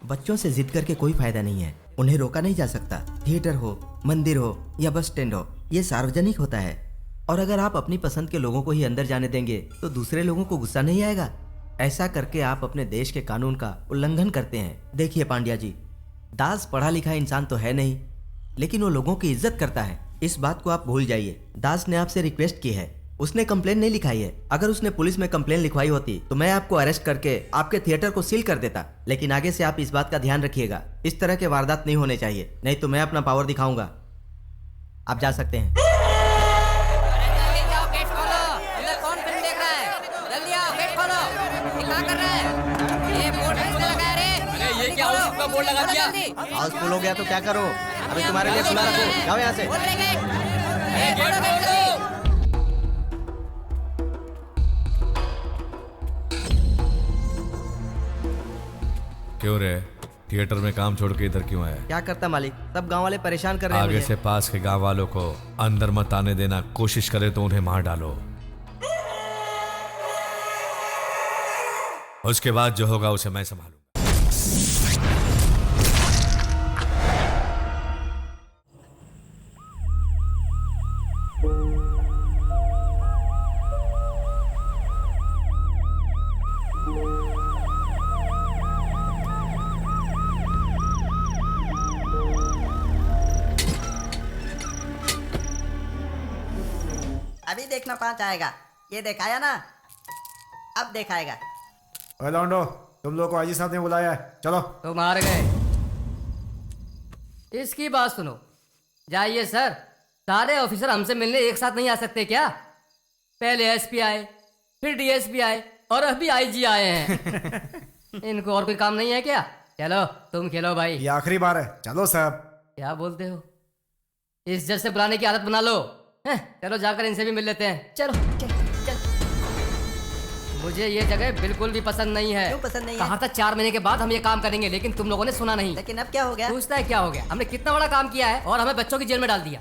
बच्चों से जिद करके कोई फायदा नहीं है, उन्हें रोका नहीं जा सकता। थिएटर हो, मंदिर हो या बस स्टैंड हो, ये सार्वजनिक होता है। और अगर आप अपनी पसंद के लोगों को ही अंदर जाने देंगे तो दूसरे लोगों को गुस्सा नहीं आएगा। ऐसा करके आप अपने देश के कानून का उल्लंघन करते हैं। देखिए पांड्या जी, दास पढ़ा लिखा इंसान तो है नहीं, लेकिन वो लोगों की इज्जत करता है। इस बात को आप भूल जाइए। दास ने आपसे रिक्वेस्ट की है, उसने कंप्लेन नहीं लिखाई है। अगर उसने पुलिस में कंप्लेन लिखवाई होती तो मैं आपको अरेस्ट करके आपके थिएटर को सील कर देता। लेकिन आगे से आप इस बात का ध्यान रखिएगा, इस तरह के वारदात नहीं होने चाहिए, नहीं तो मैं अपना पावर दिखाऊंगा। आप जा सकते हैं। बोर्ड लगा दिया। हाउसफुल हो गया तो क्या करो, अभी तुम्हारे लिए खुला रखो। जाओ यहाँ से। क्यों रे, थिएटर में काम छोड़ के इधर क्यों आया? क्या करता मालिक, सब गांव वाले परेशान कर रहे हैं। आगे से पास के गांव वालों को अंदर मत आने देना, कोशिश करे तो उन्हें मार डालो। उसके बाद जो होगा उसे मैं संभालूंगा। अभी देखना 5 आएगा। ये दिखाया ना, अब दिखाएगा। ओए लौंडो, तुम लोग को आईजी साहब ने बुलाया है, चलो। तुम हार गए। इसकी बात सुनो। जाइए सर, सारे ऑफिसर हमसे मिलने एक साथ नहीं आ सकते क्या? पहले एसपी आए, फिर डीएसपी आए और अभी आईजी आए हैं। इनको और कोई काम नहीं है क्या? चलो तुम खेलो भाई। ये आखिरी बार है, चलो साहब। क्या बोलते हो? इस जज से बुलाने की आदत बना लो। चलो जाकर इनसे भी मिल लेते हैं। चलो चल चल। मुझे ये जगह बिल्कुल भी पसंद नहीं है। क्यों पसंद नहीं है? कहा था 4 महीने के बाद हम ये काम करेंगे, लेकिन तुम लोगों ने सुना नहीं। लेकिन अब क्या हो गया? पूछता है क्या हो गया? हमने कितना बड़ा काम किया है और हमें बच्चों की जेल में डाल दिया।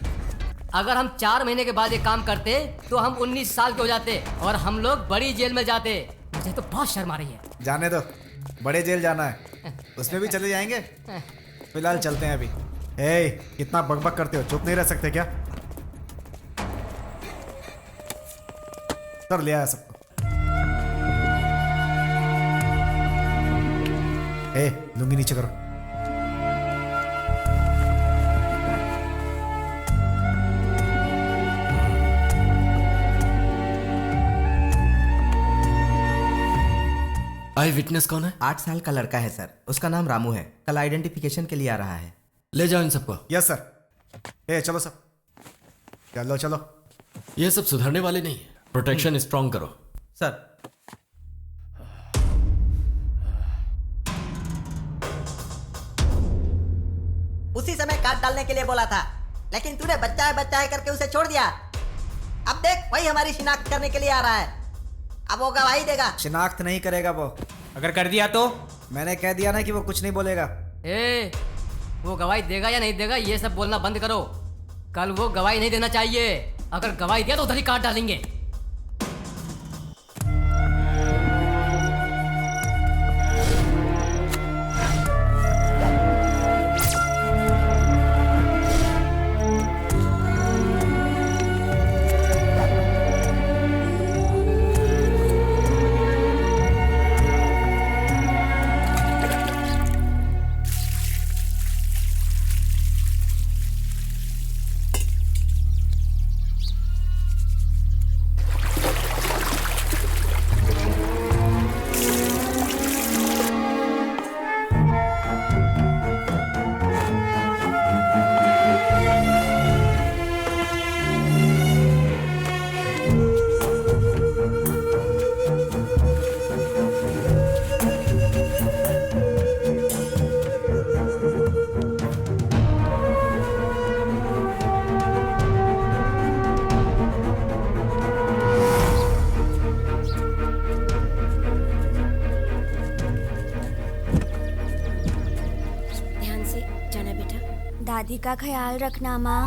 अगर हम 4 महीने के बाद ये काम करते तो हम 19 साल के हो जाते और हम लोग बड़ी जेल में जाते। मुझे तो बहुत शर्म आ रही है। जाने दो, बड़े जेल जाना है, उसमें भी चले जाएंगे। फिलहाल चलते हैं अभी। ए, कितना बकबक करते हो, चुप नहीं रह सकते क्या? कर लिया है सबको। ए, लुंगी नीचे करो। आई विटनेस कौन है? 8 साल का लड़का है सर, उसका नाम रामू है। कल आइडेंटिफिकेशन के लिए आ रहा है। ले जाओ इन सबको। Yes sir. ए चलो सब, चलो चलो। ये सब सुधरने वाले नहीं है। प्रोटेक्शन स्ट्रॉन्ग करो। सर। उसी समय काट डालने के लिए बोला था, लेकिन तूने बच्चा है करके उसे छोड़ दिया। अब देख, वही हमारी शिनाख्त करने के लिए आ रहा है। अब वो गवाही देगा। शिनाख्त नहीं करेगा वो। अगर कर दिया तो? मैंने कह दिया ना कि वो कुछ नहीं बोलेगा। वो गवाही देगा या नहीं देगा ये सब बोलना बंद करो। कल वो गवाही नहीं देना चाहिए। अगर गवाही दिया तो उधर ही काट डालेंगे। दादी का ख्याल रखना माँ।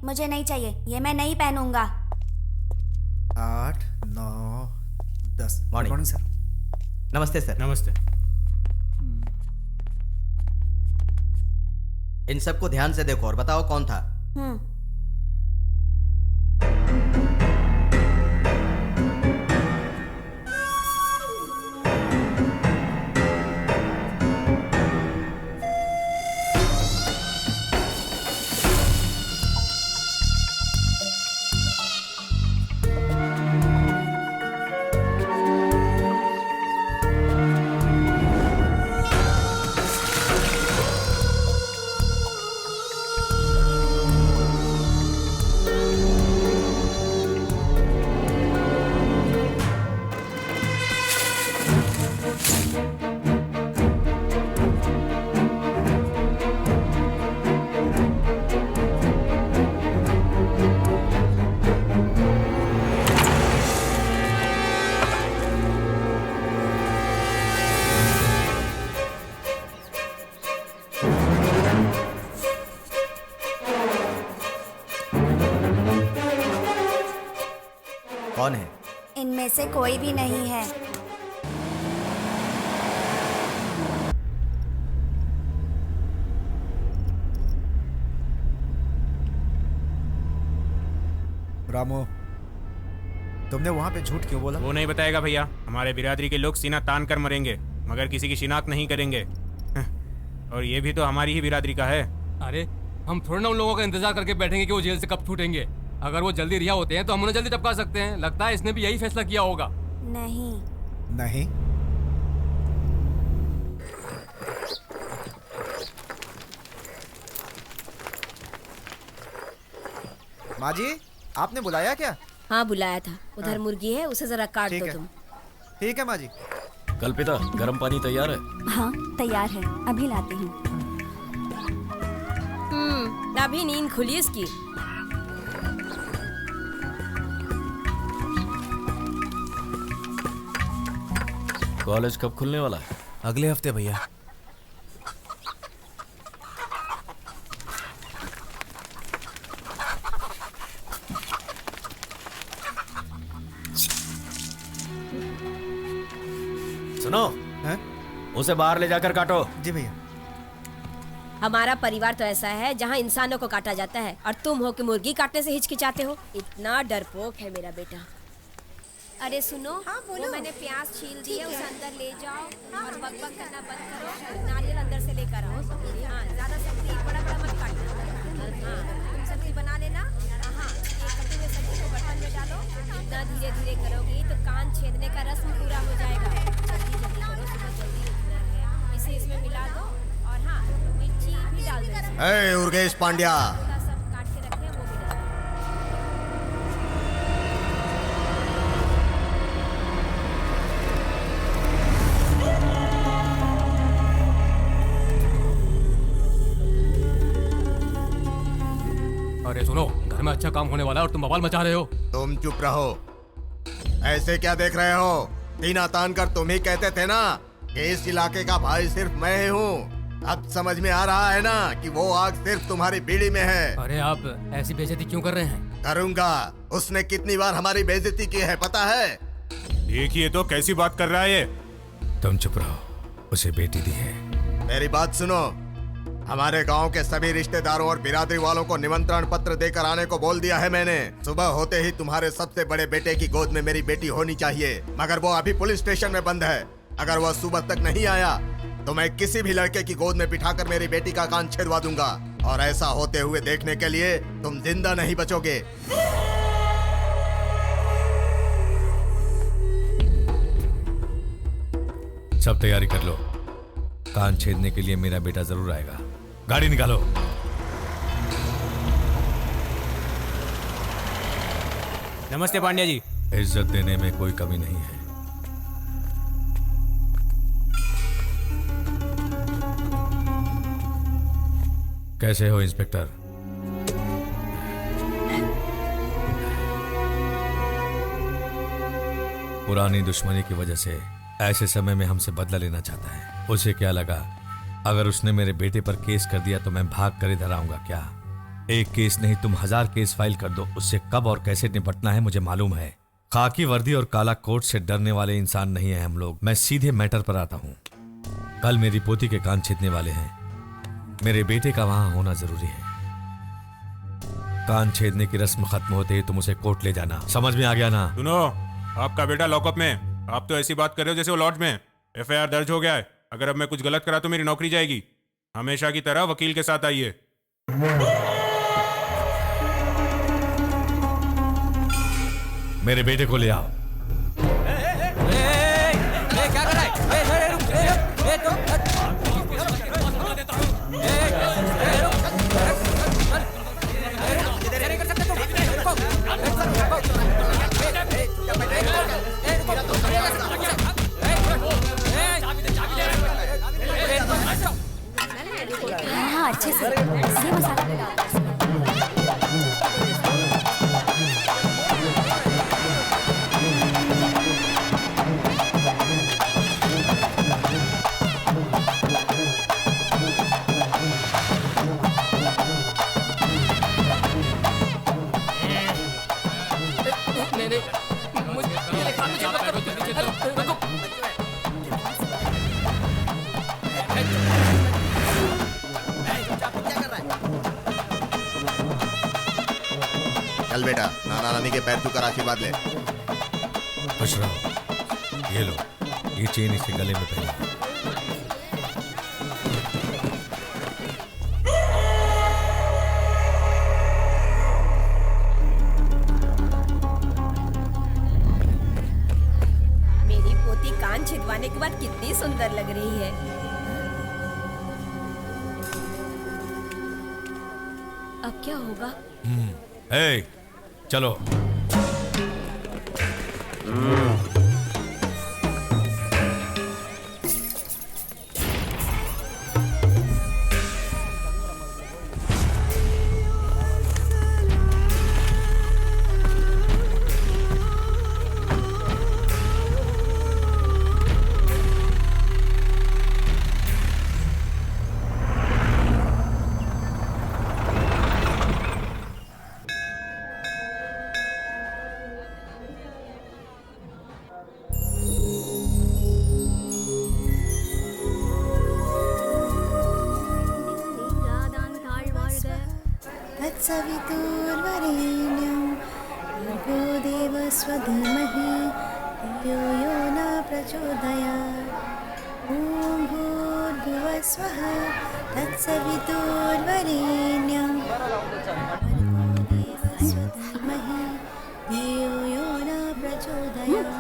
मुझे नहीं चाहिए, ये मैं नहीं पहनूंगा। 8, 9, 10। मॉर्निंग। Morning sir. नमस्ते सर। नमस्ते। इन सबको ध्यान से देखो और बताओ कौन था। कौन है? इनमें से कोई भी नहीं है। रामू, तुमने वहां पे झूठ क्यों बोला? वो नहीं बताएगा भैया। हमारे बिरादरी के लोग सीना तान कर मरेंगे मगर किसी की शिनाख्त नहीं करेंगे। और ये भी तो हमारी ही बिरादरी का है। अरे हम थोड़ा ना उन लोगों का इंतजार करके बैठेंगे कि वो जेल से कब छूटेंगे। अगर वो जल्दी रिहा होते हैं तो हम उन्हें जल्दी टपका सकते हैं। लगता है इसने भी यही फैसला किया होगा। नहीं। नहीं। माँ जी, आपने बुलाया क्या? हाँ बुलाया था। उधर हाँ। मुर्गी है, उसे जरा काट ठीक दो है। तुम। ठीक है माँ जी। कल्पिता, गर्म पानी तैयार है? हाँ तैयार है, अभी लाती हूँ। अभी नींद खुली इसकी। कॉलेज कब खुलने वाला है? अगले हफ्ते भैया। सुनो, हैं? उसे बाहर ले जाकर काटो। जी भैया। हमारा परिवार तो ऐसा है जहाँ इंसानों को काटा जाता है और तुम हो कि मुर्गी काटने से हिचकिचाते हो। इतना डरपोक है मेरा बेटा। अरे सुनो, हाँ, वो मैंने प्याज छील दी है, उसे अंदर ले जाओ और बकबक करना बंद करो। नारियल अंदर से लेकर आओ। हाँ, ज्यादा सब्जी बड़ा बड़ा मत काटना। हाँ, तुम सब्जी बना लेना। हाँ, ये कटी हुई सब्जी को बर्तन में डालो। इतना धीरे धीरे करोगी तो कान छेदने का रस्म पूरा हो जाएगा। जल्दी जल्दी करो, सुबह जल्दी उठना है। इसे इसमें मिला दो और हाँ, मिर्ची भी डाल दो। उर्गेश पांड्या, सब काट के रखे हैं, वो भी डाल दो। अरे सुनो, घर में अच्छा काम होने वाला है और तुम बवाल मचा रहे हो। तुम चुप रहो। ऐसे क्या देख रहे हो? सीना तान कर तुम ही कहते थे ना कि इस इलाके का भाई सिर्फ मैं ही हूँ। अब समझ में आ रहा है ना कि वो आग सिर्फ तुम्हारी बीड़ी में है। अरे आप ऐसी बेइज्जती क्यों कर रहे हैं? करूंगा। उसने कितनी बार हमारी बेइज्जती की है पता है? देखिए तो कैसी बात कर रहा है ये। तुम चुप रहो, उसे बेटी दी है। मेरी बात सुनो। हमारे गांव के सभी रिश्तेदारों और बिरादरी वालों को निमंत्रण पत्र देकर आने को बोल दिया है मैंने। सुबह होते ही तुम्हारे सबसे बड़े बेटे की गोद में मेरी बेटी होनी चाहिए, मगर वो अभी पुलिस स्टेशन में बंद है। अगर वह सुबह तक नहीं आया तो मैं किसी भी लड़के की गोद में बिठाकर मेरी बेटी का कान छेदवा दूंगा। और ऐसा होते हुए देखने के लिए तुम जिंदा नहीं बचोगे। सब तैयारी कर लो, कान छेदने के लिए मेरा बेटा जरूर आएगा। गाड़ी निकालो। नमस्ते पांड्या जी। इज्जत देने में कोई कमी नहीं है। कैसे हो इंस्पेक्टर? पुरानी दुश्मनी की वजह से ऐसे समय में हमसे बदला लेना चाहता है। उसे क्या लगा अगर उसने मेरे बेटे पर केस कर दिया तो मैं भाग कर इधर आऊंगा क्या? एक केस नहीं तुम 1000 केस फाइल कर दो, उससे कब और कैसे निपटना है मुझे मालूम है। खाकी वर्दी और काला कोट से डरने वाले इंसान नहीं है हम लोग। मैं सीधे मैटर पर आता हूँ। कल मेरी पोती के कान छीदने वाले हैं, मेरे बेटे का वहां होना जरूरी है। कान छेदने की रस्म खत्म होते ही तुम उसे कोर्ट ले जाना, समझ में आ गया ना? सुनो, आपका बेटा लॉकअप में, आप तो ऐसी बात कर रहे हो जैसे वो लॉज में। FIR दर्ज हो गया है, अगर अब मैं कुछ गलत करा तो मेरी नौकरी जाएगी। हमेशा की तरह वकील के साथ आइए। मेरे बेटे को ले आओ। क्या कर रहा हाँ हाँ अच्छे से ये मसाला डाल। चल बेटा, नाना नानी के पैर छूकर आशीर्वाद ले। खुश रहो। ये लो, ये चेन इसके गले में पहना। मेरी पोती कान छिदवाने के बाद कितनी सुंदर लग रही है। अब क्या होगा? चलो। तत्सवितुर्वरेण्यं भर्गो देवस्य धीमहि धियो यो न प्रचोदयात्। ॐ भूर्भुवः स्वः तत्सवितुर्वरेण्यं भर्गो देवस्य धीमहि धियो यो न प्रचोदयात्।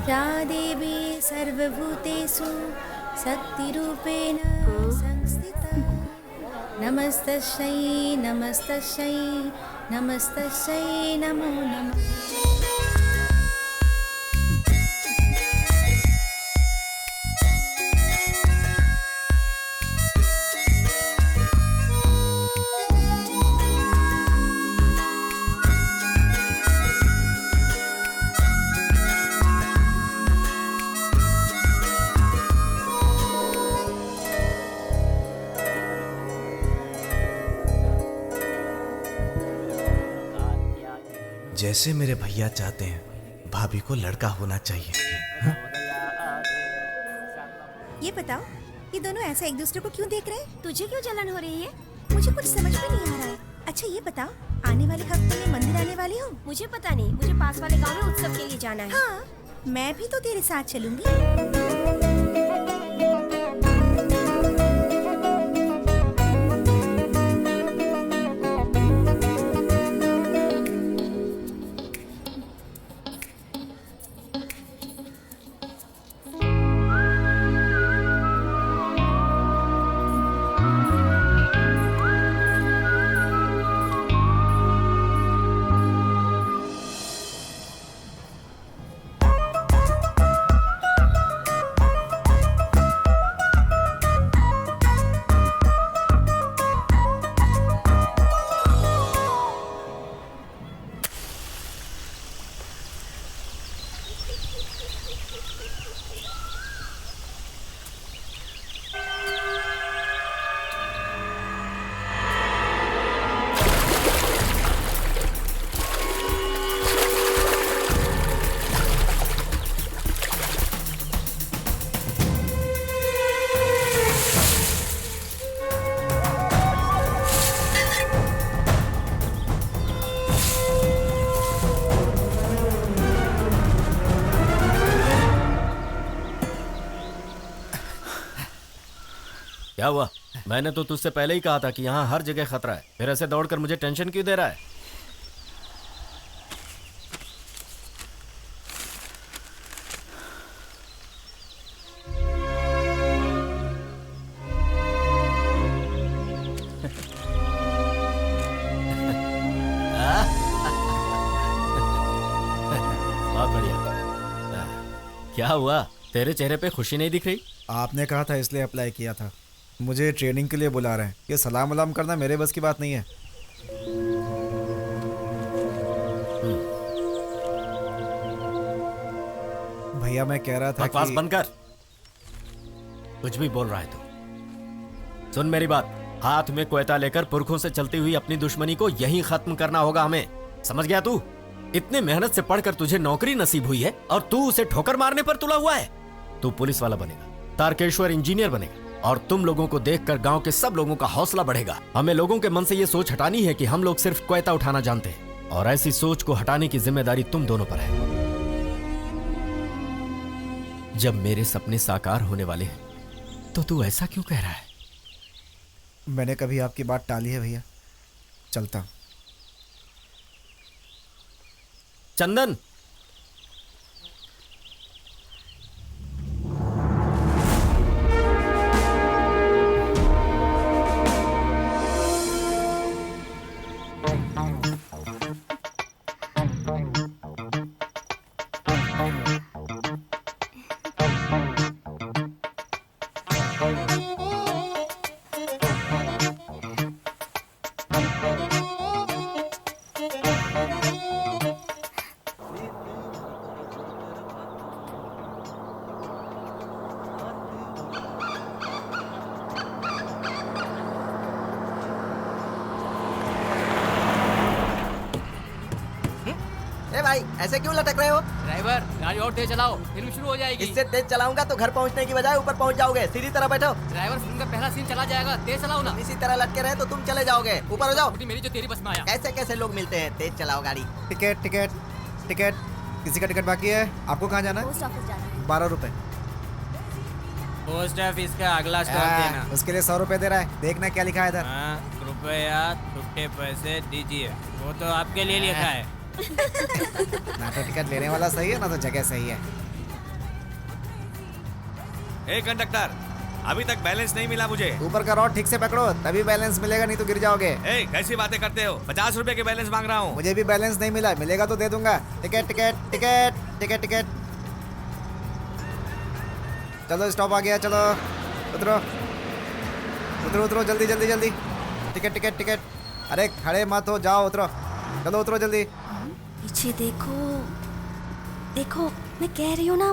या देवी सर्वभूतेषु शक्तिरूपेण संस्थिता। नमस्तस्यै नमस्तस्यै नमस्तस्यै नमो नमः। जैसे मेरे भैया चाहते हैं, भाभी को लड़का होना चाहिए। हाँ? ये बताओ, ये दोनों ऐसा एक दूसरे को क्यों देख रहे हैं? तुझे क्यों जलन हो रही है? मुझे कुछ समझ में नहीं आ रहा है। अच्छा ये बताओ, आने वाले हफ्ते में मंदिर आने वाली हो? मुझे पता नहीं, मुझे पास वाले गांव में उत्सव के लिए जाना है। हाँ, मैं भी तो तेरे साथ चलूंगी। हुआ? मैंने तो तुझसे पहले ही कहा था कि यहाँ हर जगह खतरा है, फिर ऐसे दौड़कर मुझे टेंशन क्यों दे रहा है? बहुत बढ़िया। क्या हुआ, तेरे चेहरे पे खुशी नहीं दिख रही? आपने कहा था इसलिए अप्लाई किया था। मुझे ट्रेनिंग के लिए बुला रहे हैं। ये सलाम वलाम करना मेरे बस की बात नहीं है। भैया मैं कह रहा था बकवास कि... बंद कर। कुछ भी बोल रहा है तू। सुन मेरी बात, हाथ में कोयता लेकर पुरखों से चलती हुई अपनी दुश्मनी को यहीं खत्म करना होगा हमें। समझ गया तू? इतने मेहनत से पढ़कर तुझे नौकरी नसीब हुई है और तू उसे ठोकर मारने पर तुला हुआ है। तू पुलिस वाला बनेगा, तारकेश्वर इंजीनियर बनेगा, और तुम लोगों को देखकर गांव के सब लोगों का हौसला बढ़ेगा। हमें लोगों के मन से ये सोच हटानी है कि हम लोग सिर्फ कोयता उठाना जानते हैं, और ऐसी सोच को हटाने की जिम्मेदारी तुम दोनों पर है। जब मेरे सपने साकार होने वाले हैं तो तू ऐसा क्यों कह रहा है? मैंने कभी आपकी बात टाली है भैया। चलता हूं। चंदन, ए भाई ऐसे क्यों लटक रहे हो? ड्राइवर गाड़ी और तेज चलाओ, फिल्म शुरू हो जाएगी। इससे तेज चलाऊंगा तो घर पहुंचने की बजाय ऊपर पहुंच जाओगे। सीधी तरह बैठो। ड्राइवर फिल्म का पहला सीन चला जाएगा, तेज चलाओ ना। इसी तरह लटके रहे तो तुम चले जाओगे। ऊपर हो जाओ। मेरी जो तेरी बस में आया। कैसे कैसे लोग मिलते हैं। तेज चलाओ गाड़ी। Ticket ticket ticket. किसी का टिकट बाकी है? आपको कहाँ जाना है? पोस्ट ऑफिस जाना है। 12 रुपए। पोस्ट ऑफिस का अगला स्टॉप देना। उसके लिए 100 रुपए दे रहा है। देखना क्या लिखा है इधर। कृपया छुट्टे पैसे दीजिए। वो तो आपके लिए लिखा है। ना तो टिकट लेने वाला सही है ना तो जगह सही है। ए कंडक्टर, अभी तक बैलेंस नहीं मिला मुझे। ऊपर का रॉड ठीक से पकड़ो तभी बैलेंस मिलेगा, नहीं तो गिर जाओगे। ए, कैसी बातें करते हो? 50 रुपए के बैलेंस मांग रहा हूँ। मुझे भी बैलेंस नहीं मिला, मिलेगा तो दे दूंगा। Ticket ticket ticket ticket ticket. चलो स्टॉप आ गया, चलो उतरो उतरो उतरो जल्दी जल्दी जल्दी। Ticket ticket ticket. अरे खड़े मत हो, जाओ उतरो। चलो उतरो जल्दी। पीछे देखो देखो, मैं कह रही हूँ ना,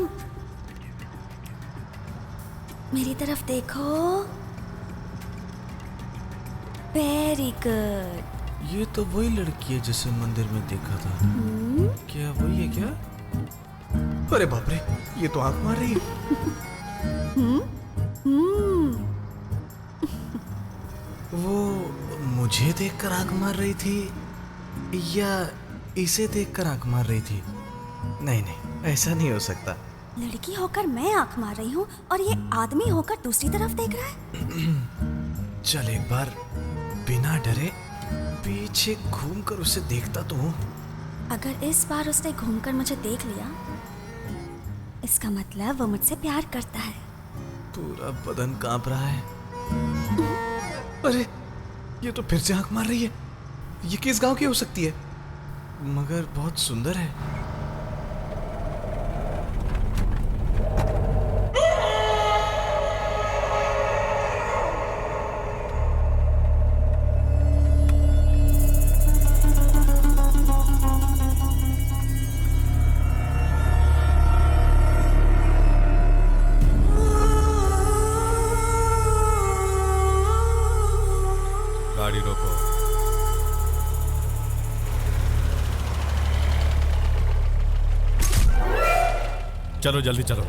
मेरी तरफ देखो। Very good. ये तो वही लड़की है जिसे मंदिर में देखा था। क्या वही है क्या? अरे बाप रे, ये तो आंख मार रही है। वो मुझे देखकर आंख मार रही थी या इसे देखकर आंख मार रही थी? नहीं नहीं, ऐसा नहीं हो सकता। लड़की होकर मैं आंख मार रही हूँ और ये आदमी होकर दूसरी तरफ देख रहा है। चल एक बार बिना डरे पीछे घूमकर उसे देखता तो हूँ। अगर इस बार उसने घूमकर मुझे देख लिया, इसका मतलब वो मुझसे प्यार करता है। पूरा बदन कांप रहा है। अरे ये तो फिर से आंख मार रही है। ये किस गांव की हो सकती है? मगर बहुत सुंदर है। गाड़ी रोको। चलो जल्दी चलो।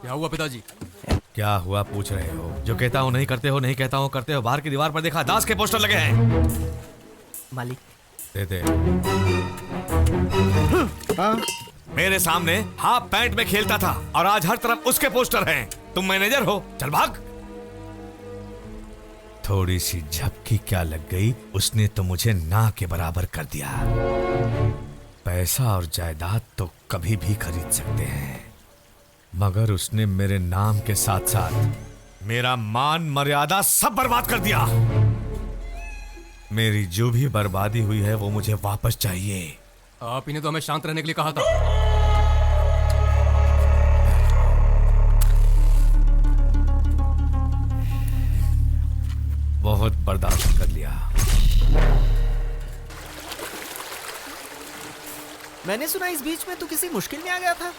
क्या हुआ पिताजी? क्या हुआ पूछ रहे हो? जो कहता हूँ नहीं करते हो, नहीं कहता हूँ करते हो। बाहर की दीवार पर देखा, दास के पोस्टर लगे हैं। मालिक दे दे। मेरे सामने हाफ पैंट में खेलता था और आज हर तरफ उसके पोस्टर हैं। तुम मैनेजर हो, चल भाग। थोड़ी सी झपकी क्या लग गई, उसने तो मुझे ना के बराबर कर दिया। पैसा और जायदाद तो कभी भी खरीद सकते हैं, मगर उसने मेरे नाम के साथ साथ मेरा मान मर्यादा सब बर्बाद कर दिया। मेरी जो भी बर्बादी हुई है वो मुझे वापस चाहिए। आप ही ने तो हमें शांत रहने के लिए कहा था। बहुत बर्दाश्त कर लिया। मैंने सुना इस बीच में तू किसी मुश्किल में आ गया था।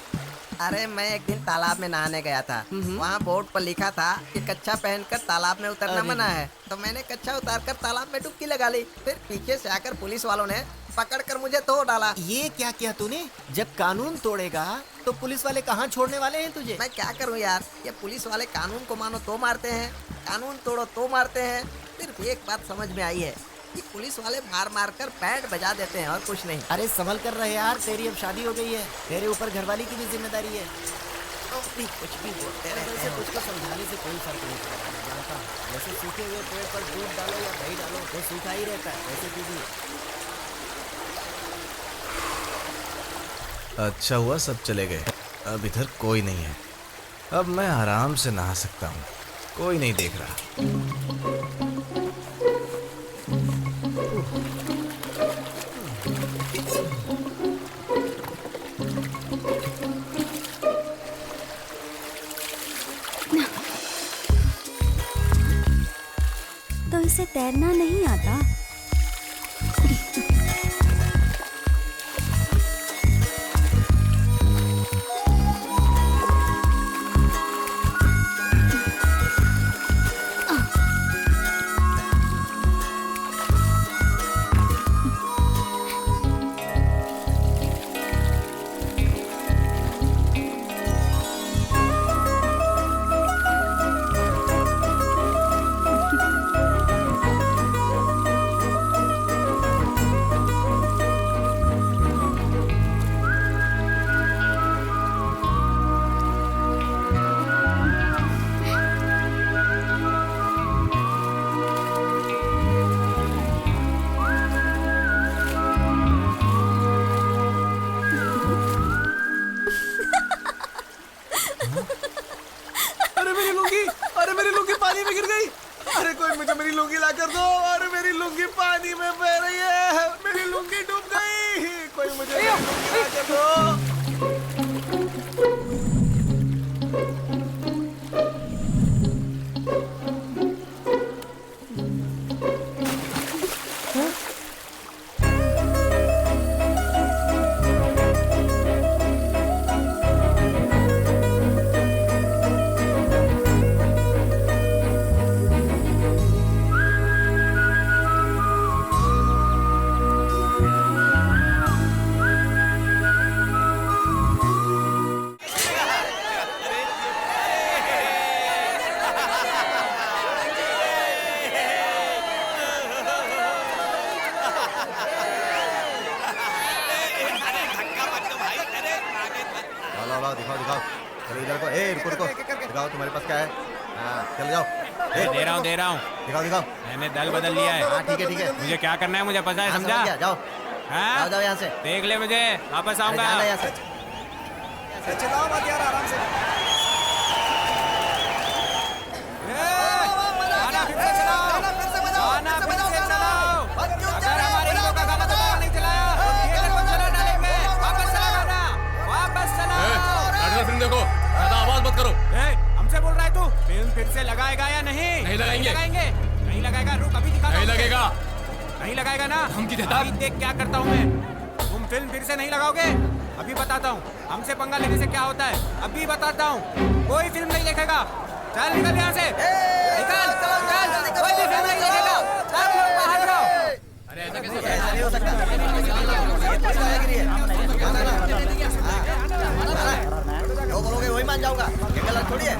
अरे मैं एक दिन तालाब में नहाने गया था। वहाँ बोर्ड पर लिखा था कि कच्छा पहनकर तालाब में उतरना मना है। तो मैंने कच्छा उतारकर तालाब में डुबकी लगा ली। फिर पीछे से आकर पुलिस वालों ने पकड़कर मुझे तोड़ डाला। ये क्या किया तूने? जब कानून तोड़ेगा तो पुलिस वाले कहाँ छोड़ने वाले हैं तुझे? मैं क्या करूँ यार, ये पुलिस वाले कानून को मानो तो मारते हैं, कानून तोड़ो तो मारते हैं। सिर्फ एक बात समझ में आई है कि पुलिस वाले मार मार कर बैंड बजा देते हैं और कुछ नहीं। अरे संभल कर रहे यार, तेरी अब शादी हो गई है, तेरे ऊपर घरवाली की भी जिम्मेदारी है। तो भी कुछ भी बोलते रहते हैं। कुछ को समझाने से कोई फर्क नहीं पड़ता, मैं जानता हूँ। जैसे सूखे हुए पेड़ पर दूध डालो या दही डालो वो सूखा ही रहता है, वैसे तू भी। अच्छा हुआ सब चले गए, अब इधर कोई नहीं है। अब मैं आराम से नहा सकता हूँ, कोई नहीं देख रहा। तो इसे तैरना नहीं आता? दे रहा हूँ। दिखाओ। मैंने दल बदल लिया है। हाँ ठीक है। मुझे क्या करना है मुझे पता है, समझा? जाओ हाँ? जाओ यहाँ से। देख ले मुझे, वापस आऊंगा। यहाँ से चलाओ मत यार, आराम से। अगर हमारे हीरो का गाना दोबारा नहीं चलाया तो थिएटर को चला डालेंगे। वापस चला गाना, वापस चला। फिल्म देखो, ज्यादा आवाज मत करो। हमसे बोल रहा है तू? फिल्म फिर से लगाएगा या नहीं? नहीं लगाएंगे। नहीं लगाएगा, रुक अभी दिखा। नहीं लगेगा। नहीं लगाएगा ना? धमकी देता। देख क्या करता हूँ मैं। तुम फिल्म फिर से नहीं लगाओगे? अभी बताता हूँ हमसे पंगा लेने से क्या होता है, अभी बताता हूँ। कोई फिल्म नहीं देखेगा, चल निकल यहाँ से। निकल, कोई भी फिल्म नहीं देखेगा। सब लोग बाहर जाओ। अरे ऐसा कैसे नहीं हो सकता। जो बोलोगे वही मान जाऊंगा, ये गलत थोड़ी है।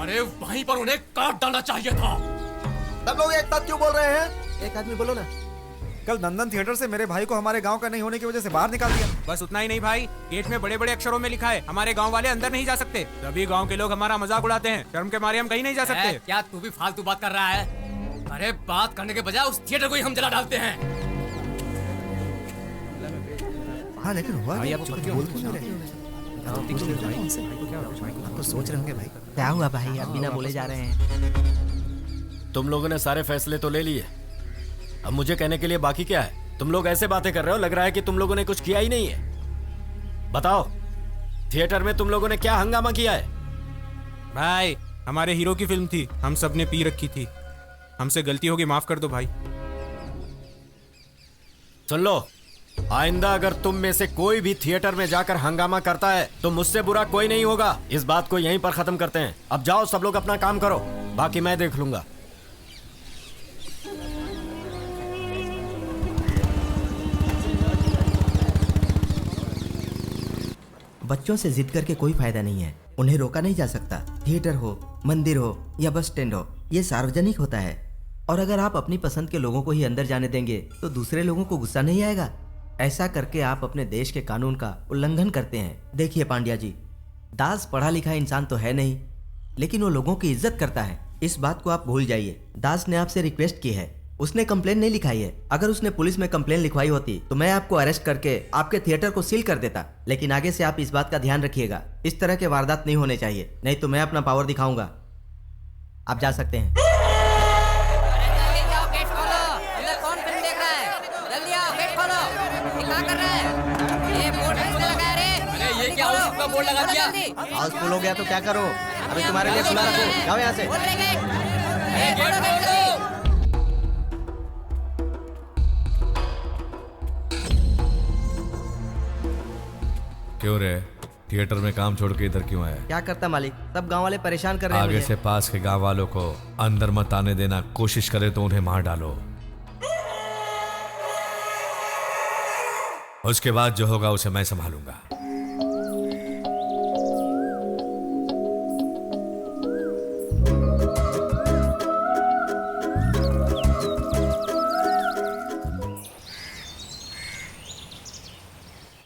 अरे वहीं पर उन्हें काट डालना चाहिए था। सब लोग एक साथ क्यों बोल रहे हैं? एक आदमी बोलो ना। कल नंदन थिएटर से मेरे भाई को हमारे गांव का नहीं होने की वजह से बाहर निकाल दिया। बस उतना ही नहीं भाई, गेट में बड़े बड़े अक्षरों में लिखा है हमारे गांव वाले अंदर नहीं जा सकते। सभी गांव के लोग हमारा मजाक उड़ाते हैं, शर्म के मारे हम कहीं नहीं जा सकते। क्या तू भी फालतू बात कर रहा है? अरे बात करने के बजाय उस थिएटर को ही हम जला डालते हैं। हाँ लेकिन हुआ भाई, क्या? आप कुछ क्यों बोल क्यों रहे? आप तो सोच रहे होंगे भाई। क्या हुआ भाई, आप बिना बोले जा रहे हैं? तुम लोगों ने सारे फैसले तो ले लिए, अब मुझे कहने के लिए बाकी क्या है? तुम लोग ऐसे बातें कर रहे हो, लग रहा है कि तुम लोगों ने कुछ किया ही नहीं है। बताओ, थिएटर में तुम लोगों ने क्या हंगामा किया है? भाई हमारे हीरो की फिल्म थी, हम सब ने पी रखी थी, हमसे गलती होगी, माफ कर दो भाई। सुन लो, आइंदा अगर तुम में से कोई भी थिएटर में जाकर हंगामा करता है तो मुझसे बुरा कोई नहीं होगा। इस बात को यहीं पर खत्म करते हैं। अब जाओ, सब लोग अपना काम करो, बाकी मैं देख लूंगा। बच्चों से जिद करके कोई फायदा नहीं है, उन्हें रोका नहीं जा सकता। थिएटर हो, मंदिर हो या बस स्टैंड हो, ये सार्वजनिक होता है। और अगर आप अपनी पसंद के लोगों को ही अंदर जाने देंगे तो दूसरे लोगों को गुस्सा नहीं आएगा। ऐसा करके आप अपने देश के कानून का उल्लंघन करते हैं। देखिए पांड्या जी, दास पढ़ा लिखा इंसान तो है नहीं, लेकिन वो लोगों की इज्जत करता है। इस बात को आप भूल जाइए। दास ने आपसे रिक्वेस्ट की है, उसने कंप्लेन नहीं लिखाई है। अगर उसने पुलिस में कंप्लेन लिखवाई होती तो मैं आपको अरेस्ट करके आपके थिएटर को सील कर देता। लेकिन आगे से आप इस बात का ध्यान रखिएगा, इस तरह के वारदात नहीं होने चाहिए, नहीं तो मैं अपना पावर दिखाऊंगा। आप जा सकते हैं। बोर्ड लगा दिया। हाउसफुल हो गया तो क्या करो? अभी तुम्हारे लिए खुला रखो, जाओ यहाँ से। क्यों रे, थिएटर में काम छोड़ के इधर क्यों आया? क्या करता मालिक, सब गांव वाले परेशान कर रहे हैं आगे मुझे। से पास के गांव वालों को अंदर मत आने देना, कोशिश करे तो उन्हें मार डालो। उसके बाद जो होगा उसे मैं संभालूंगा।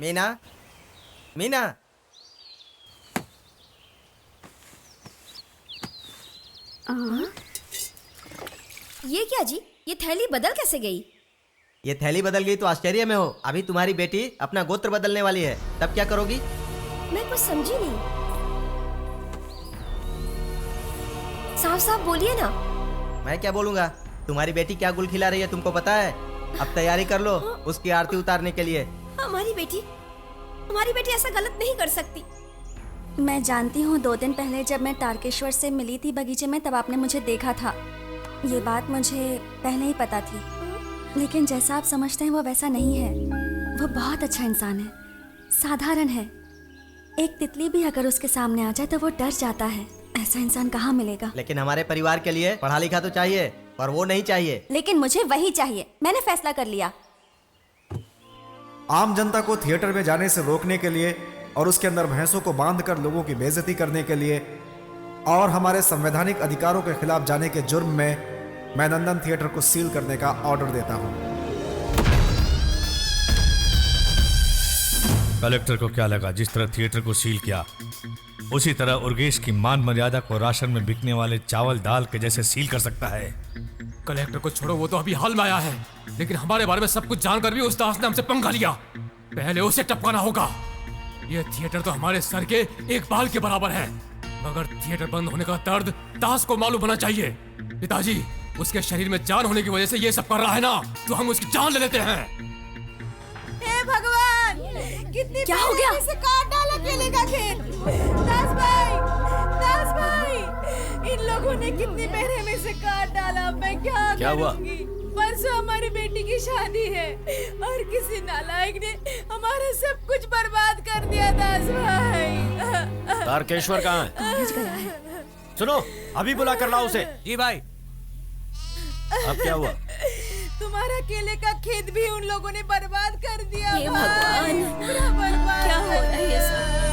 मीना, मीना, ये क्या जी, ये थैली बदल कैसे गई? ये थैली बदल गई तो आश्चर्य में हो? अभी तुम्हारी बेटी अपना गोत्र बदलने वाली है, तब क्या करोगी? मैं कुछ समझी नहीं, साफ साफ बोलिए ना। मैं क्या बोलूंगा? तुम्हारी बेटी क्या गुल खिला रही है तुमको पता है? अब तैयारी कर लो उसकी आरती उतारने के लिए। हमारी बेटी ऐसा गलत नहीं कर सकती। मैं जानती हूँ, 2 दिन पहले जब मैं तारकेश्वर से मिली थी बगीचे में, तब आपने मुझे देखा था। ये बात मुझे पहले ही पता थी, लेकिन जैसा आप समझते हैं वो वैसा नहीं है। वो बहुत अच्छा इंसान है, साधारण है। एक तितली भी अगर उसके सामने आ जाए तो वो डर जाता है। ऐसा इंसान कहाँ मिलेगा? लेकिन हमारे परिवार के लिए पढ़ा लिखा तो चाहिए, पर वो नहीं चाहिए। लेकिन मुझे वही चाहिए, मैंने फैसला कर लिया। आम जनता को थिएटर में जाने से रोकने के लिए और उसके अंदर भैंसों को बांधकर लोगों की बेइज्जती करने के लिए और हमारे संवैधानिक अधिकारों के खिलाफ जाने के जुर्म में मैं नंदन थिएटर को सील करने का ऑर्डर देता हूं। कलेक्टर को क्या लगा जिस तरह थिएटर को सील किया, उसी तरह उर्गेश की मान मर्यादा को राशन में बिकने वाले चावल दाल के जैसे सील कर सकता है? कलेक्टर को छोड़ो, वो तो अभी हाल में आया है, लेकिन हमारे बारे में सब कुछ जानकर भी उस दास ने हमसे पंगा लिया। पहले उसे टपकाना होगा। ये थिएटर तो हमारे सर के एक बाल के बराबर है, मगर थिएटर बंद होने का दर्द दास को मालूम होना चाहिए। पिताजी, उसके शरीर में जान होने की वजह से ये सब कर रहा है ना, तो हम उसकी जान ले लेते हैं। हे भगवान, कितनी क्या हो गया? से काट डाला केले का खेत। दास भाई, इन लोगों ने कितनी बेरहमी में से काट डाला। मैं क्या हुआ? परसों हमारी बेटी की शादी है और किसी नालायक ने हमारा सब कुछ बर्बाद कर दिया। दास भाई, तारकेश्वर कहाँ है? सुनो, अभी बुला कर लाओ उसे। जी भाई। अब क्या हुआ? तुम्हारा केले का खेत भी उन लोगों ने बर्बाद कर दिया। हे भगवान, पूरा बर्बाद। क्या हो रहा है ये सब?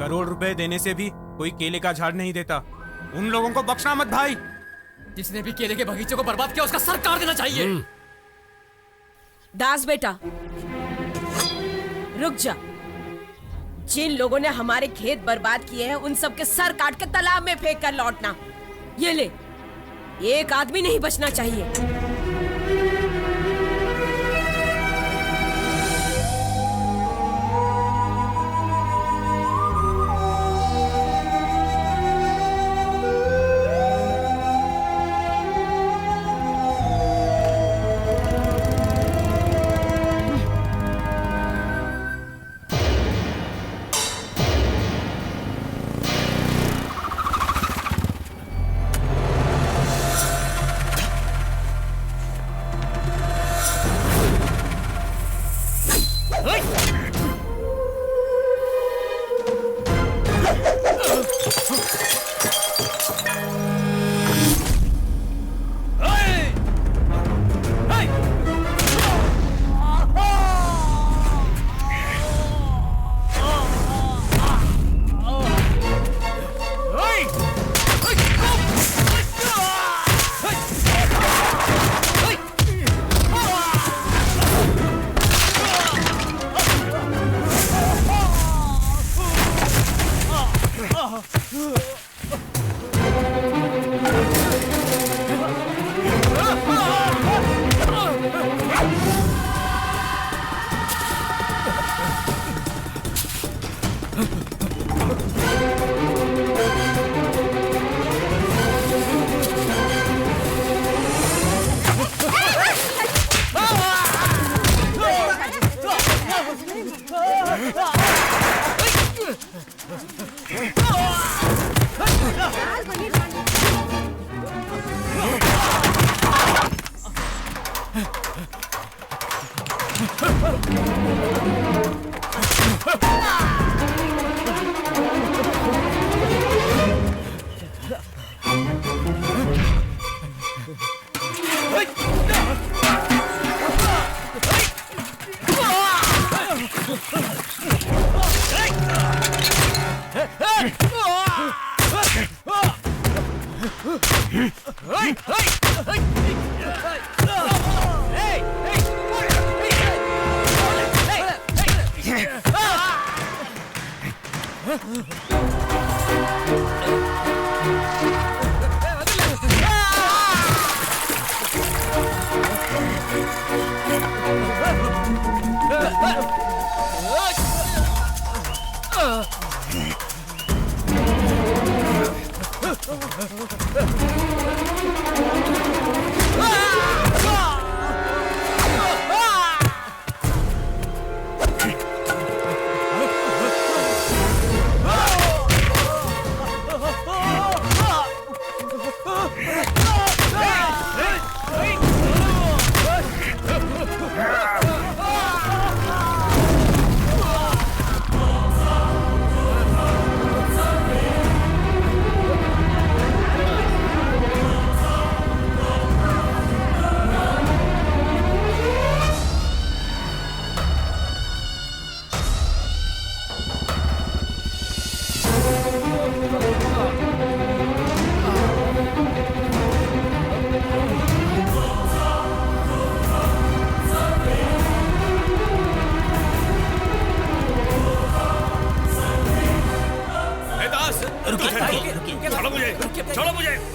करोड़ रुपए देने से भी कोई केले का झाड़ नहीं देता। उन लोगों को बख्शना मत भाई। जिसने भी केले के बगीचे को बर्बाद किया उसका सर काट देना चाहिए। दास बेटा रुक जा। जिन लोगों ने हमारे खेत बर्बाद किए हैं उन सब के सर काट के तालाब में फेंक कर लौटना। ये ले, एक आदमी नहीं बचना चाहिए।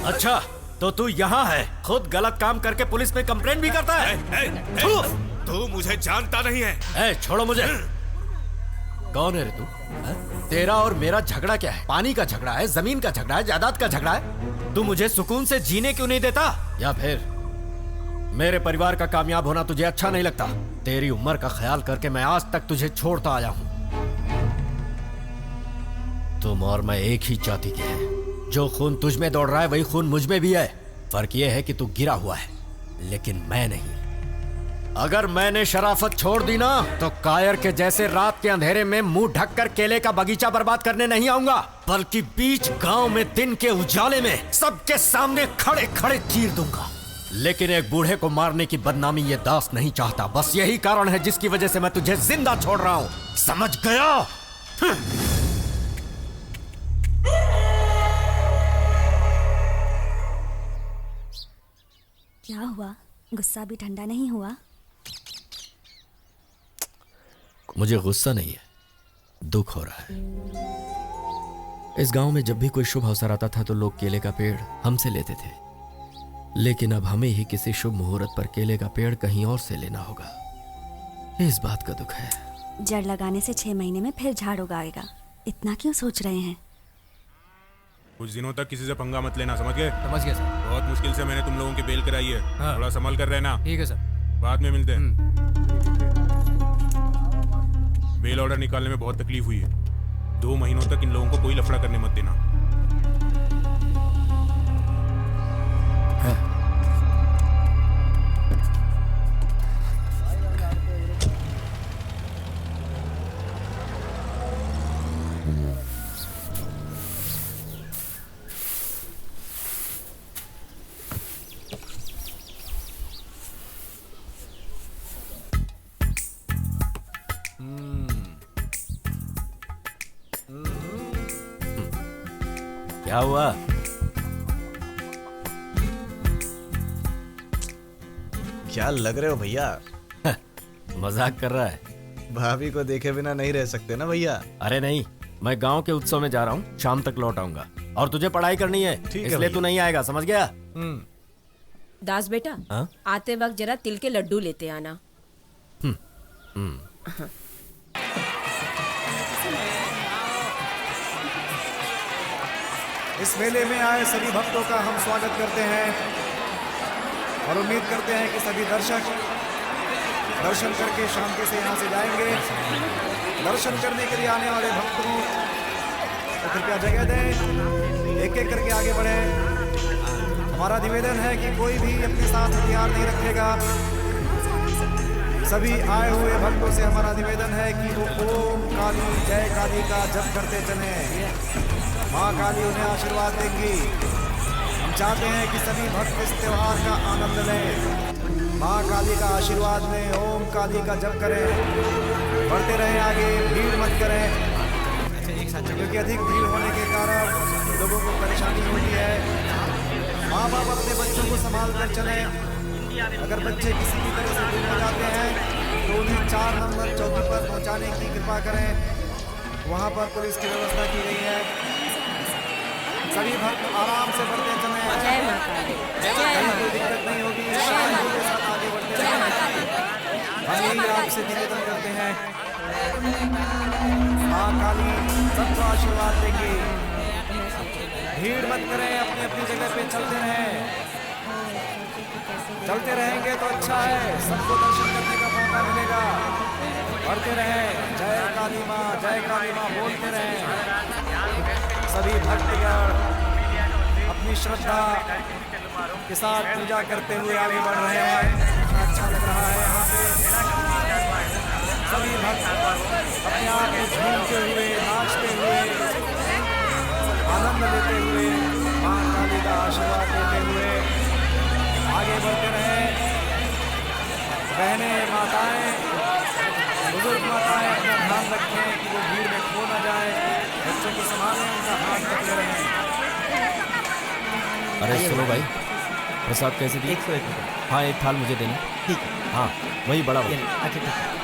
अच्छा तो तू यहाँ है, खुद गलत काम करके पुलिस में कंप्लेंट भी करता है। तू मुझे जानता नहीं है। छोड़ो मुझे। कौन है रे तू? तेरा और मेरा झगड़ा क्या है? पानी का झगड़ा है, जमीन का झगड़ा है, जायदाद का झगड़ा है? तू मुझे सुकून से जीने क्यों नहीं देता? या फिर मेरे परिवार का कामयाब होना तुझे अच्छा नहीं लगता? तेरी उम्र का ख्याल करके मैं आज तक तुझे छोड़ता आया हूँ। तुम और मैं एक ही जाति के हैं। जो खून तुझ में दौड़ रहा है वही खून मुझ में भी है। फर्क यह है कि तू गिरा हुआ है लेकिन मैं नहीं। अगर मैंने शराफत छोड़ दी ना तो कायर के जैसे रात के अंधेरे में मुंह ढककर केले का बगीचा बर्बाद करने नहीं आऊंगा, बल्कि बीच गांव में दिन के उजाले में सबके सामने खड़े खड़े चीर दूंगा। लेकिन एक बूढ़े को मारने की बदनामी ये दास नहीं चाहता। बस यही कारण है जिसकी वजह से मैं तुझे जिंदा छोड़ रहा हूं। समझ गया? क्या हुआ? गुस्सा भी ठंडा नहीं हुआ? मुझे गुस्सा नहीं है, दुख हो रहा है। इस गांव में जब भी कोई शुभ अवसर आता था तो लोग केले का पेड़ हमसे लेते थे, लेकिन अब हमें ही किसी शुभ मुहूर्त पर केले का पेड़ कहीं और से लेना होगा। इस बात का दुख है। जड़ लगाने से 6 महीने में फिर झाड़ उगाएगा, इतना क्यों सोच रहे हैं? कुछ दिनों तक किसी से पंगा मत लेना, समझ गए? समझ गया सर। बहुत मुश्किल से मैंने तुम लोगों की बेल कराई है। हाँ। थोड़ा संभल कर रहना। ठीक है सर। बाद में मिलते हैं। बेल ऑर्डर निकालने में बहुत तकलीफ हुई है। 2 महीनों तक इन लोगों को कोई लफड़ा करने मत देना। क्या हुआ? क्या लग रहे हो भैया? मजाक कर रहा है। भाभी को देखे बिना नहीं रह सकते ना भैया। अरे नहीं, मैं गांव के उत्सव में जा रहा हूँ, शाम तक लौट आऊंगा। और तुझे पढ़ाई करनी है, इसलिए तू नहीं आएगा, समझ गया? दास बेटा, हाँ? आते वक्त जरा तिल के लड्डू लेते आना। इस मेले में आए सभी भक्तों का हम स्वागत करते हैं और उम्मीद करते हैं कि सभी दर्शक दर्शन करके शांति से यहाँ से जाएंगे। दर्शन करने के लिए आने वाले भक्तों को कृपया जगह दें, एक एक करके आगे बढ़े। हमारा निवेदन है कि कोई भी अपने साथ हथियार नहीं रखेगा। सभी आए हुए भक्तों से हमारा निवेदन है कि वो ओम काली जय काली का जप करते चले। माँ काली उन्हें आशीर्वाद देंगी। हम चाहते हैं कि सभी भक्त इस त्योहार का आनंद लें, माँ काली का आशीर्वाद लें, ओम काली का जप करें, बढ़ते रहें आगे, भीड़ मत करें, क्योंकि अधिक भीड़ होने के कारण लोगों को परेशानी होती है। माँ बाप अपने बच्चों को संभाल कर चलें। अगर बच्चे किसी भी तरह से गुम हो जाते हैं तो उन्हें 4 नंबर चौकी पर पहुँचाने की कृपा करें, वहाँ पर पुलिस की व्यवस्था की गई है। सभी भक्त आराम से बढ़ते चले, कहीं कोई दिक्कत नहीं होगी, शांति के साथ आगे बढ़ते रहें। हम यही आपसे निवेदन करते हैं, माँ काली सबको आशीर्वाद देंगी। भीड़ मत करें, अपनी अपनी जगह पे चलते रहें। चलते रहेंगे तो अच्छा है, सबको दर्शन करने का मौका मिलेगा। बढ़ते रहें, जय काली माँ बोलते रहें। सभी भक्तगण अपनी श्रद्धा के साथ पूजा करते हुए आगे बढ़ रहे हैं। अच्छा लग रहा है यहाँ पे। सभी भक्त अपने आप में झूमते हुए, नाचते हुए, आनंद लेते हुए, माँ काली का आशीर्वाद लेते हुए आगे बढ़ते रहें। बहनें, माताएं, बुजुर्ग माताएं अपना ध्यान रखें कि वो भीड़ में खो न जाए। बच्चों को संभालें, उनका हाथ पकड़े रहें। अरे सुनो भाई, प्रसाद कैसे दिए? 101 रुपये। हाँ, एक थाल मुझे देना। ठीक है। हाँ, वही बड़ा वाला। अच्छा ठीक है।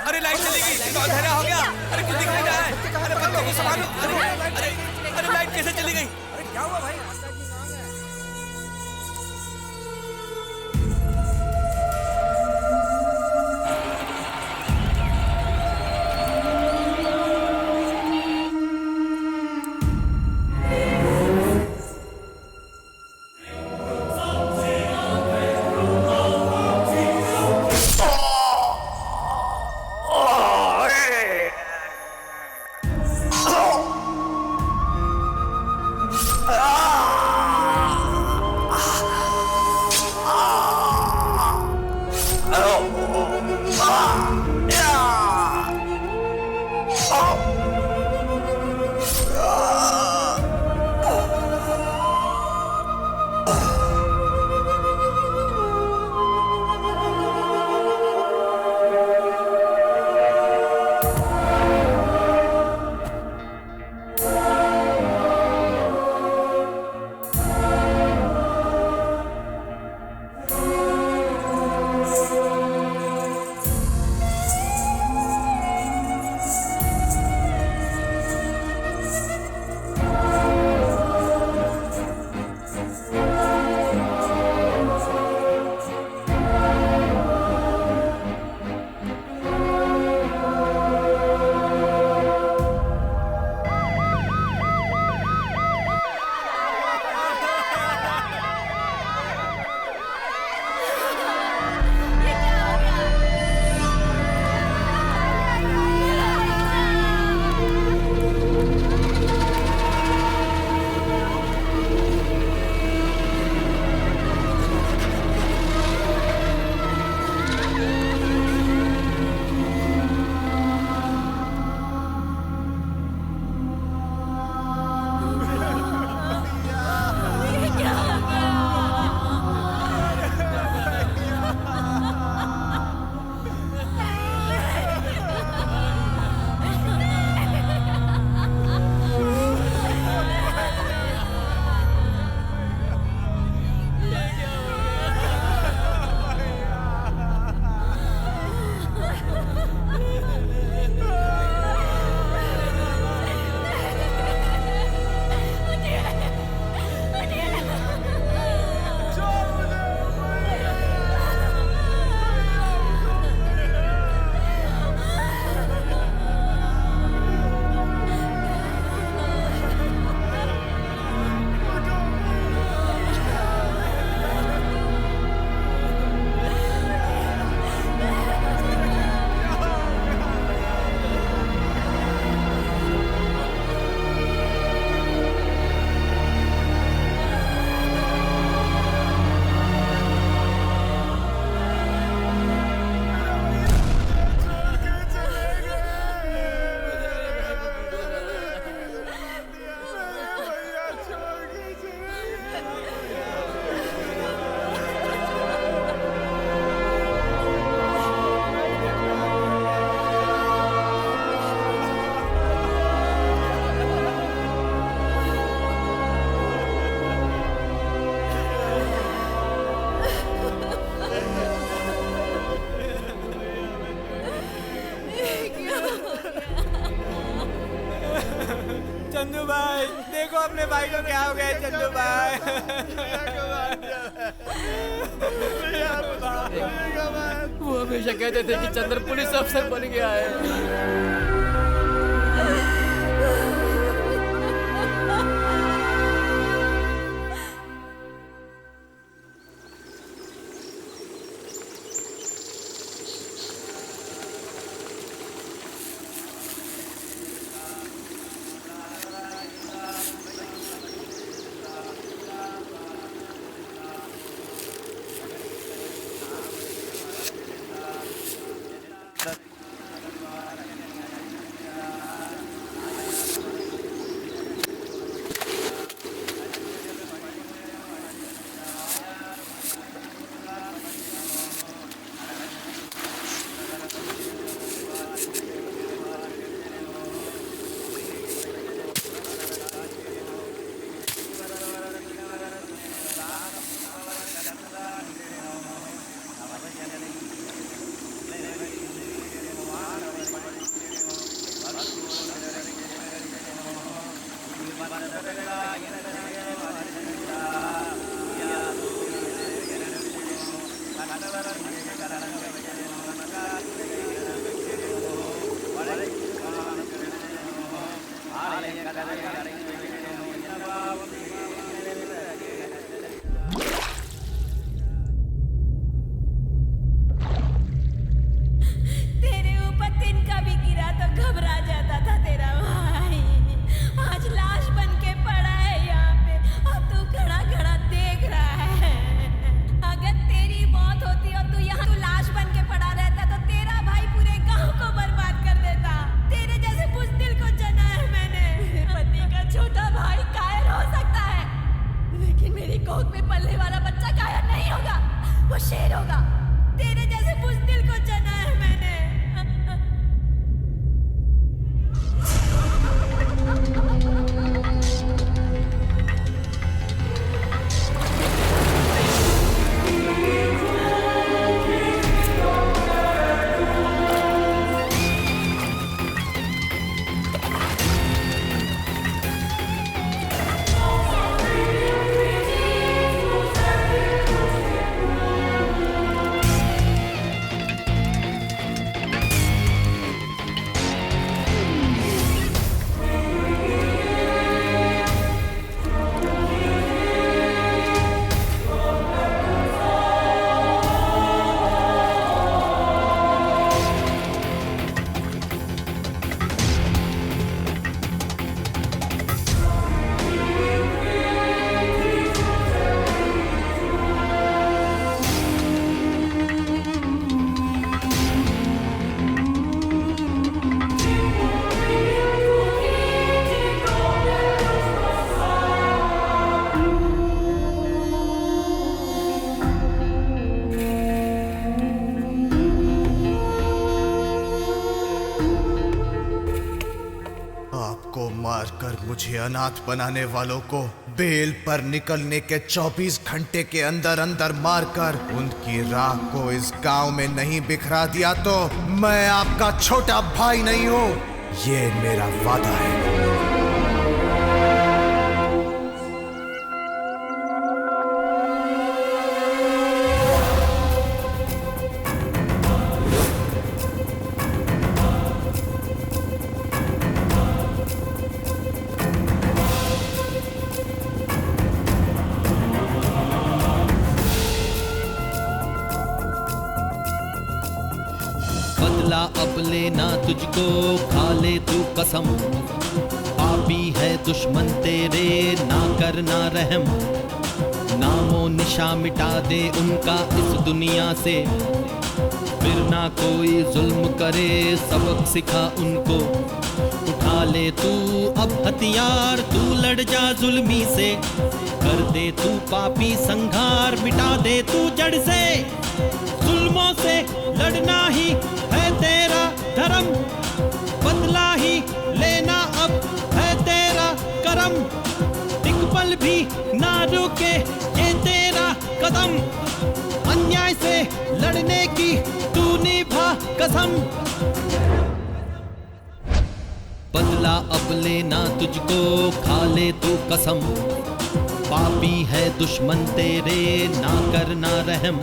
अरे लाइट चली गई, तो अंधेरा हो गया। अरे कुछ दिख नहीं रहा है। अरे बंदों को संभालो। अरे लाइट कैसे चली गई? अरे क्या हुआ भाई? चंदू भाई देखो अपने भाई को क्या हो गया है चंदू भाई। वो हमेशा कहते थे कि चंद्र पुलिस अफसर बन गया है। तेरे ऊपर तिनका भी गिरा तो घबरा जाता था तेरा भाई। आज लाश बन के पड़ा है यहाँ पे और तू खड़ा खड़ा देख रहा है। अगर तेरी मौत होती और तू यहाँ तू लाश बन के पड़ा रहता तो तेरा भाई पूरे गांव को बर्बाद कर देता। तेरे जैसे बुज़दिल को जना है मैंने। पति का छोटा भाई कायर हो सकता है, लेकिन मेरी कोख में पलने वाला बच्चा कायर नहीं होगा, वो शेर होगा। तेरे जैसे बुज़दिल को जना है मैंने। मारकर मुझे अनाथ बनाने वालों को बेल पर निकलने के 24 घंटे के अंदर अंदर मारकर उनकी राख को इस गांव में नहीं बिखरा दिया तो मैं आपका छोटा भाई नहीं हूं, ये मेरा वादा है। अब लेना तुझको, खा ले तू कसम, पापी है दुश्मन तेरे, ना करना रहम, नामो निशा मिटा दे उनका इस दुनिया से, फिर ना कोई जुल्म करे, सबक सिखा उनको, उठा ले तू अब हथियार, तू लड़ जा जुल्मी से, कर दे तू पापी संघार, मिटा दे तू जड़ से, जुल्मों से लड़ना ही है तेरा धर्म, बदला ही लेना अब है तेरा करम, एक पल भी ना रुके ये तेरा कदम, अन्याय से लड़ने की तू निभा कसम, बदला अब लेना तुझको, खा ले तू कसम, पापी है दुश्मन तेरे, ना करना रहम।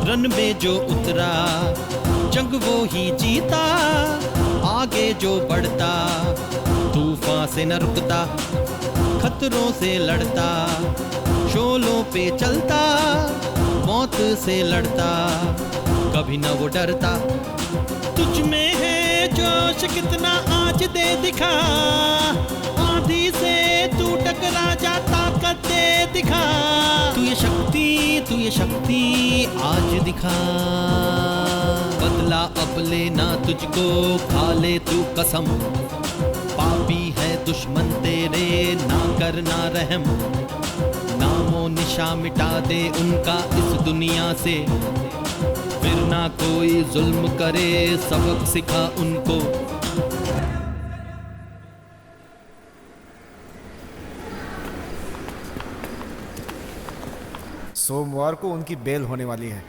रन में जो उतरा जंग वो ही जीता, आगे जो बढ़ता तूफान से न रुकता, खतरों से लड़ता, शोलों पे चलता, मौत से लड़ता, कभी न वो डरता, तुझ में है जोश कितना आज दे दिखा, आंधी से तू टकरा जा ताकत दे दिखा, तू ये शक्ति आज दिखा, बदला अब लेना तुझको, खा ले तू कसम, पापी है दुश्मन तेरे, ना करना रहम, नाम निशा मिटा दे उनका इस दुनिया से, फिर ना कोई जुल्म करे, सबक सिखा उनको। सोमवार को उनकी बेल होने वाली है।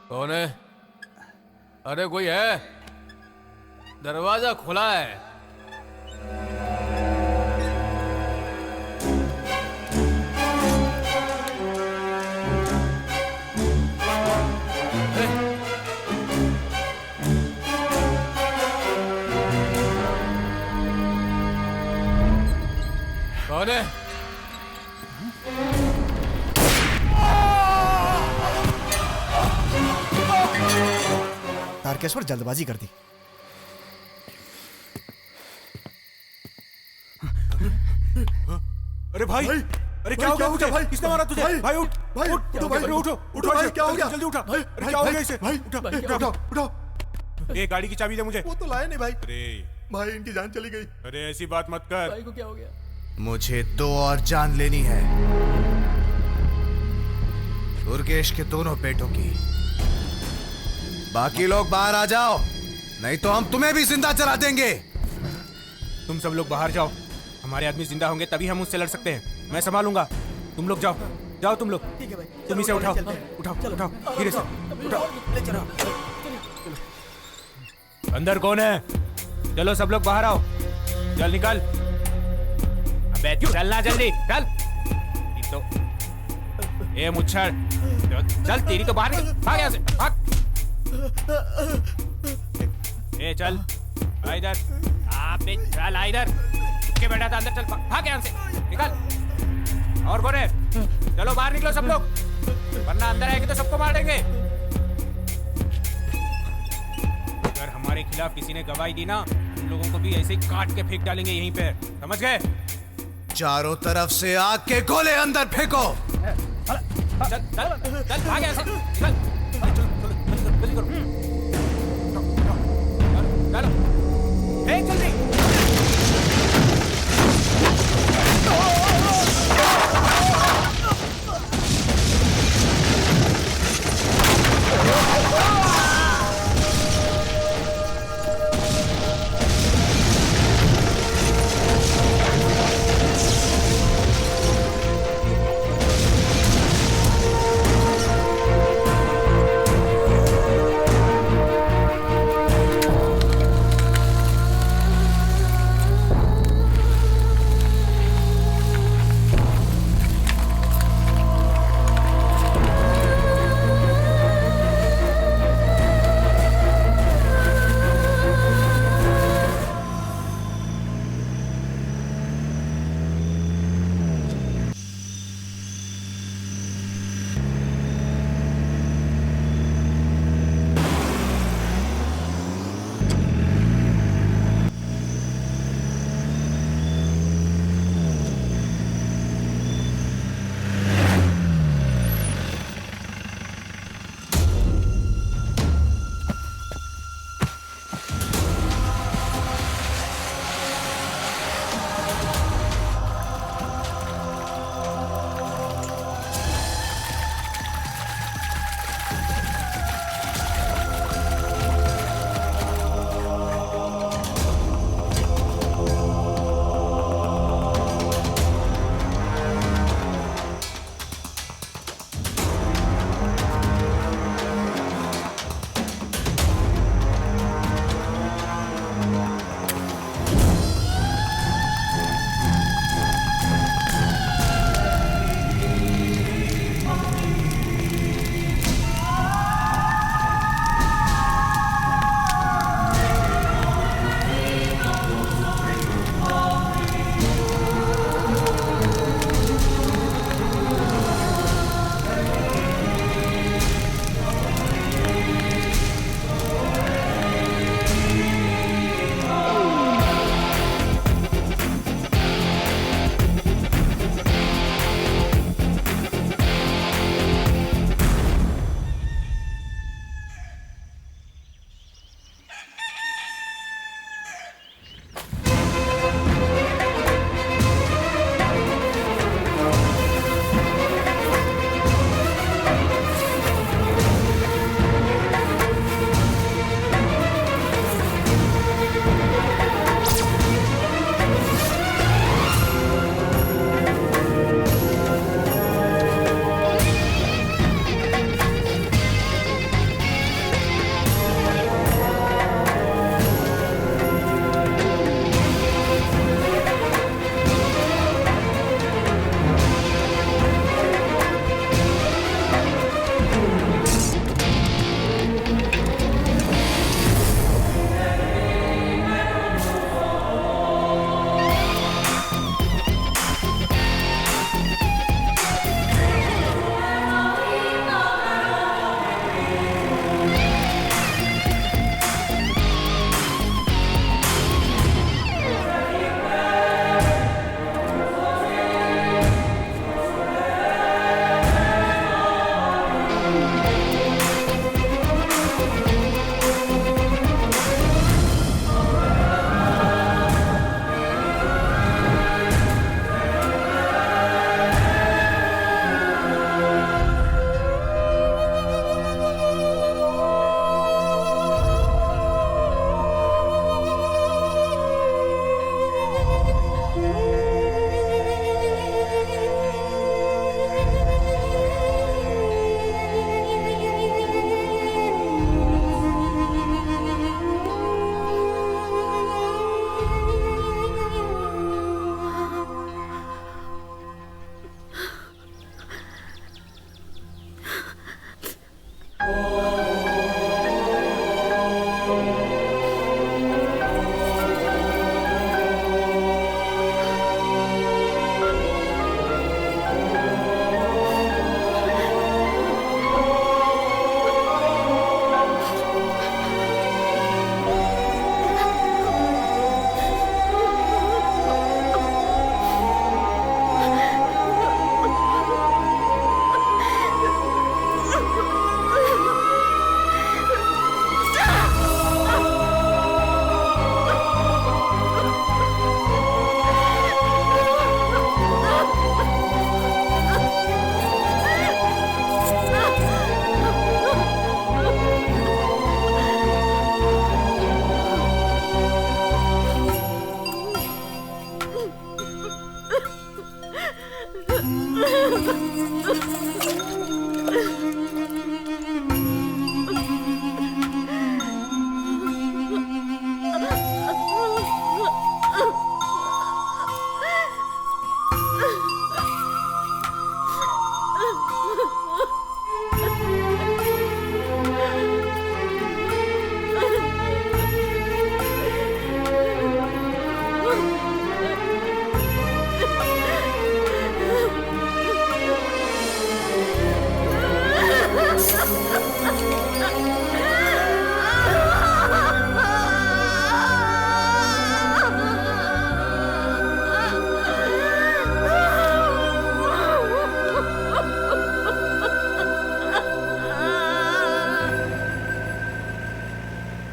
कौन है? अरे कोई है? दरवाजा खुला है। कौन है? तारकेश्वर जल्दबाजी कर दी। अरे भाई, अरे क्या हो गया मुझे? किसने मारा तुझे? भाई उठ, भाई उठो, भाई उठो, उठो भाई, क्या हो गया? जल्दी उठा। अरे क्या हो गया इसे? भाई उठो, उठो। ये गाड़ी की चाबी दे मुझे। वो तो लाए नहीं भाई। अरे भाई इनकी जान चली गई। अरे ऐसी बात मत कर। भाई को क्या हो गया? मुझे 2 और जान लेनी है, दुर्गेश के दोनों बेटों की। बाकी लोग बाहर आ जाओ। नहीं तो हम तुम्हें भी जिंदा जला देंगे। तुम सब लोग बाहर जाओ, हमारे आदमी जिंदा होंगे तभी हम उससे लड़ सकते हैं। मैं संभालूंगा, तुम लोग जाओ, जाओ तुम लोग। ठीक है भाई, तुम इसे उठाओ, उठाओ, उठाओ, धीरे से उठाओ, ले चलो। अंदर कौन है? चलो सब लोग बाहर आओ, चल निकल। अबे चलना जल्दी, चल। तो ए मुच्छर, चल तेरी तो बाहर निकल, भाग यहाँ से, भाग। ए चल, आ इधर, अबे चल आ इधर, के बैठा था अंदर, चल भाग यहाँ से, निकल। और कौन है? चलो बाहर निकलो सब लोग, वरना अंदर आएंगे तो सबको मार देंगे। अगर हमारे खिलाफ किसी ने गवाही दी ना, उन लोगों को भी ऐसे ही काट के फेंक डालेंगे यहीं पे, समझ गए? चारों तरफ से आग के गोले अंदर फेंको। चल चल चल भाग यहाँ से, निकल, जल्दी करो, चलो, फेंक जल्दी।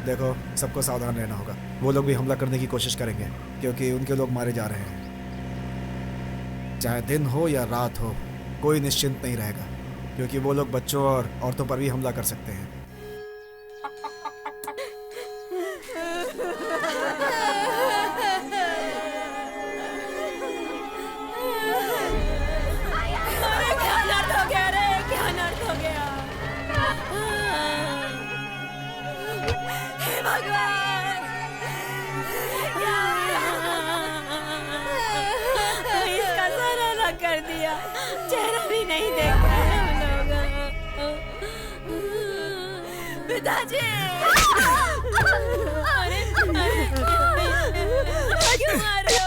देखो, सबको सावधान रहना होगा। वो लोग भी हमला करने की कोशिश करेंगे क्योंकि उनके लोग मारे जा रहे हैं। चाहे दिन हो या रात हो, कोई निश्चिंत नहीं रहेगा क्योंकि वो लोग बच्चों और औरतों पर भी हमला कर सकते हैं। क्या नर्द हो गया रे, क्या नर्द हो गया। हे भगवान, क्या इसका सर अलग कर दिया, चेहरा भी नहीं देख रहे हम लोग। पिताजी, अरे क्यों मार रहे हो, क्यों मार रहे हो?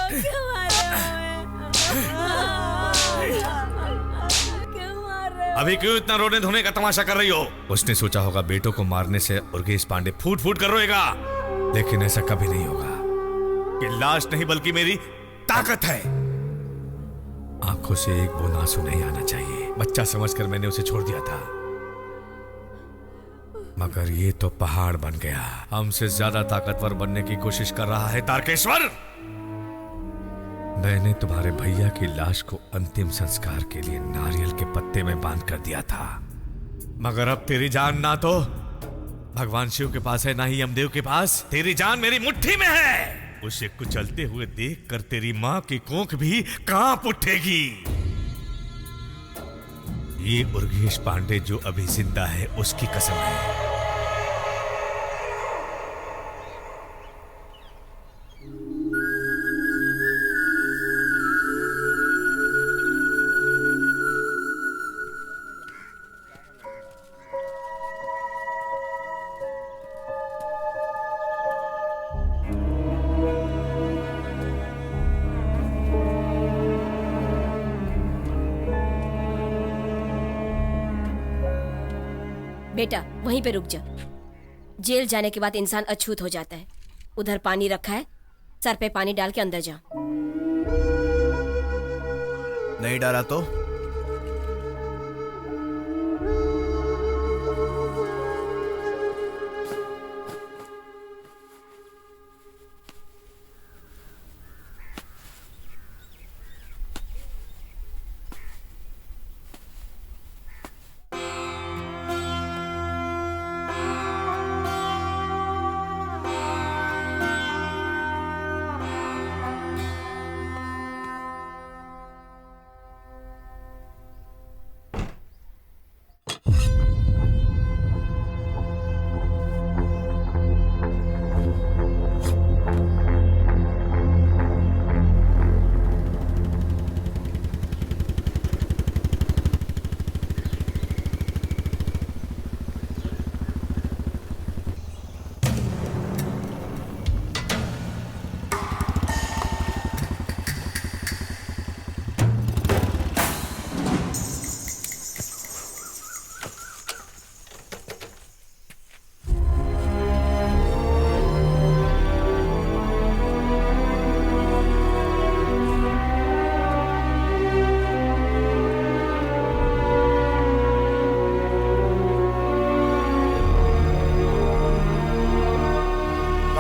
अभी क्यों इतना रोने धोने का तमाशा कर रही हो? उसने सोचा होगा बेटों को मारने से उर्गेश पांडे फूट फूट कर रोएगा, लेकिन ऐसा कभी नहीं होगा। कि लाश नहीं बल्कि मेरी ताकत है। आंखों से एक बूंद आंसू नहीं आना चाहिए। बच्चा समझकर मैंने उसे छोड़ दिया था, मगर ये तो पहाड़ बन गया। हमसे ज्यादा ताकतवर बनने की कोशिश कर रहा है तारकेश्वर। मैंने तुम्हारे भैया की लाश को अंतिम संस्कार के लिए नारियल के पत्ते में बांध कर दिया था, मगर अब तेरी जान ना तो भगवान शिव के पास है, ना ही यमदेव के पास। तेरी जान मेरी मुट्ठी में है। उसे कुचलते हुए देखकर तेरी मां की कोख भी कांप उठेगी। ये उर्गेश पांडे जो अभी जिंदा है, उसकी कसम है। बेटा वहीं पे रुक जा। जेल जाने के बाद इंसान अछूत हो जाता है। उधर पानी रखा है, सर पे पानी डाल के अंदर जा। नहीं डाला तो?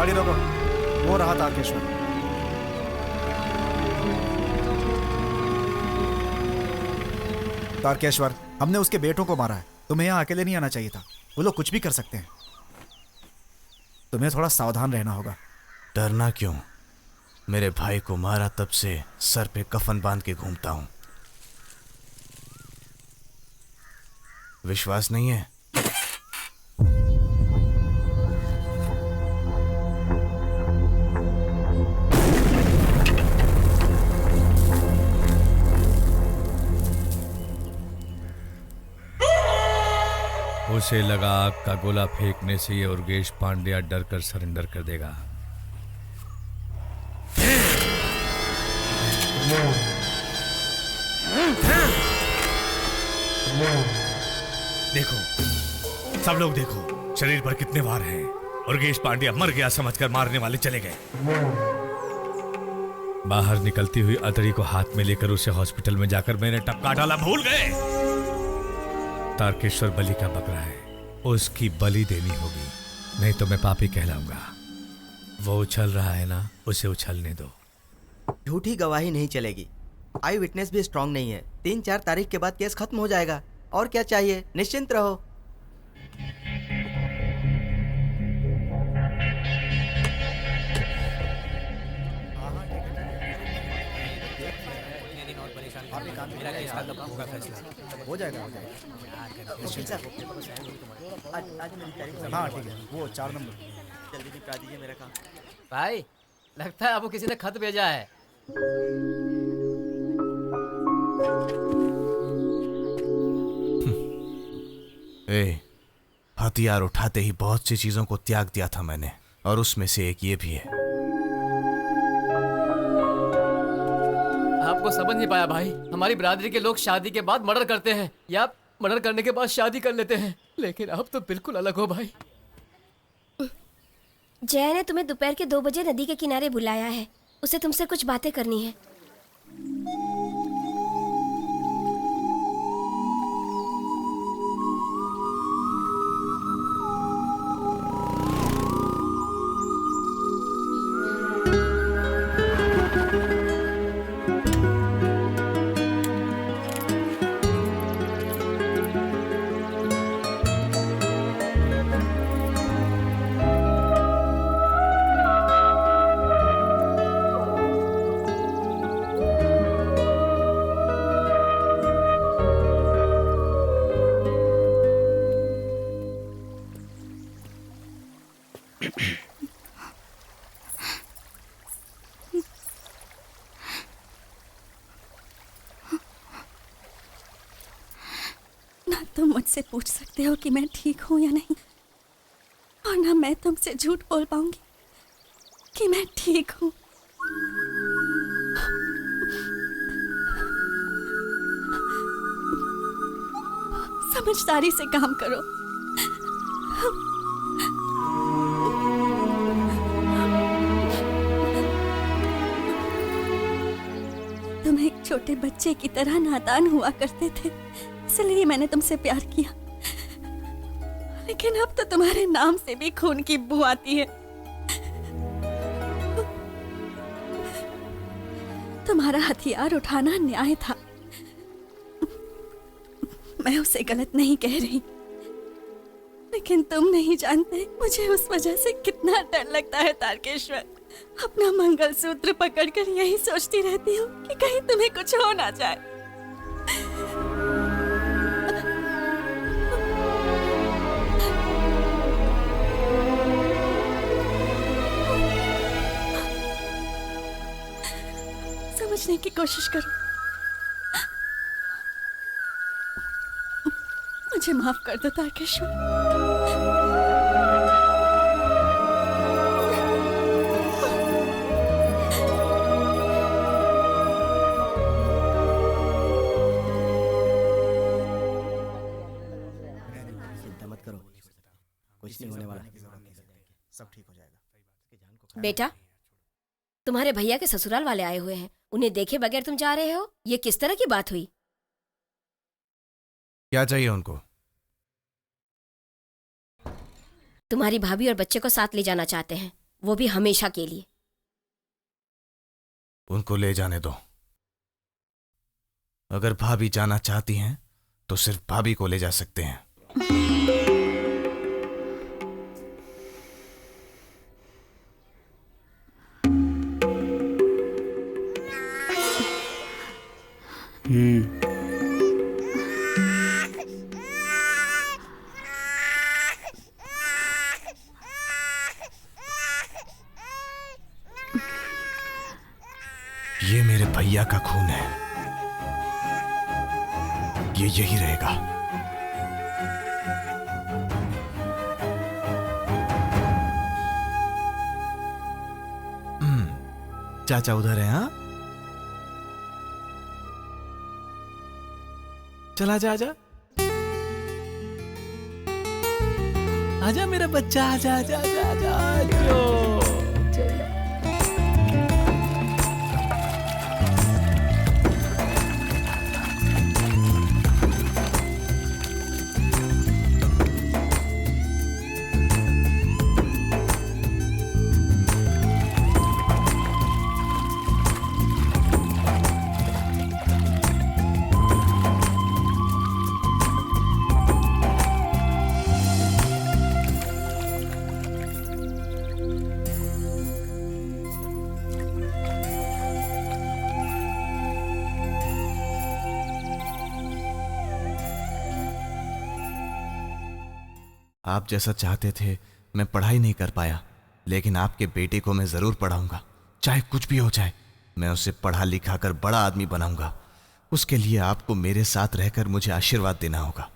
गाड़ी रोको। वो रहा तारकेश्वर। तारकेश्वर, हमने उसके बेटों को मारा है। तुम्हें यहाँ अकेले नहीं आना चाहिए था। वो लोग कुछ भी कर सकते हैं। तुम्हें थोड़ा सावधान रहना होगा। डरना क्यों? मेरे भाई को मारा तब से सर पे कफन बांध के घूमता हूं। विश्वास नहीं है? उसे लगा आग का गोला फेंकने से ये उर्गेश पांड्या डर कर सरेंडर कर देगा। देखो, सब लोग देखो, शरीर पर कितने वार हैं। उर्गेश पांड्या मर गया समझकर मारने वाले चले गए। बाहर निकलती हुई अतड़ी को हाथ में लेकर उसे हॉस्पिटल में जाकर मैंने टपका डाला, भूल गए? तारकेश्वर बलि का बकरा है, उसकी बलि देनी होगी, नहीं तो मैं पापी कहलाऊंगा। वो उछल रहा है ना, उसे उछलने दो। झूठी गवाही नहीं चलेगी। आई विटनेस भी स्ट्रांग नहीं है। 3-4 तारीख के बाद केस खत्म हो जाएगा। और क्या चाहिए? निश्चिंत रहो। हो जाएगा। हाँ ठीक है, वो 4 नंबर। जल्दी निपटा दीजिए मेरा काम। भाई, लगता है आपको किसी ने खत भेजा है। ए, हथियार उठाते ही बहुत सी चीजों को त्याग दिया था मैंने, और उसमें से एक ये भी है। आपको समझ नहीं पाया भाई। हमारी बिरादरी के लोग शादी के बाद मर्डर करते हैं या मर्डर करने के बाद शादी कर लेते हैं, लेकिन आप तो बिल्कुल अलग हो भाई। जय ने तुम्हें दोपहर के 2 बजे नदी के किनारे बुलाया है। उसे तुमसे कुछ बातें करनी है। ना तुम मुझसे पूछ सकते हो कि मैं ठीक हूं या नहीं, और ना मैं तुमसे झूठ बोल पाऊंगी कि मैं ठीक हूं। समझदारी से काम करो। तुम एक छोटे बच्चे की तरह नादान हुआ करते थे, इसलिए मैंने तुमसे प्यार किया। लेकिन अब तो तुम्हारे नाम से भी खून की बू आती है। तुम्हारा हथियार उठाना न्याय था। मैं उसे गलत नहीं कह रही, लेकिन तुम नहीं जानते मुझे उस वजह से कितना डर लगता है तारकेश्वर। अपना मंगलसूत्र पकड़कर यही सोचती रहती हूँ कि कहीं तुम्हें कुछ हो ना जाए। समझने की कोशिश करो। मुझे माफ कर दो तारकेश्वर। चिंता मत करो, कुछ नहीं होने वाला, सब ठीक हो जाएगा। बेटा, तुम्हारे भैया के ससुराल वाले आए हुए हैं। उन्हें देखे बगैर तुम जा रहे हो? ये किस तरह की बात हुई? क्या चाहिए उनको? तुम्हारी भाभी और बच्चे को साथ ले जाना चाहते हैं। वो भी हमेशा के लिए। उनको ले जाने दो। अगर भाभी जाना चाहती हैं तो सिर्फ भाभी को ले जा सकते हैं। ये मेरे भैया का खून है, ये यही रहेगा। चाचा उधर है? हाँ, चल आजा आजा आजा मेरा बच्चा, आजा आजा आजा आजा आजो। आप जैसा चाहते थे मैं पढ़ाई नहीं कर पाया, लेकिन आपके बेटे को मैं जरूर पढ़ाऊंगा। चाहे कुछ भी हो जाए, मैं उसे पढ़ा लिखा कर बड़ा आदमी बनाऊंगा। उसके लिए आपको मेरे साथ रहकर मुझे आशीर्वाद देना होगा।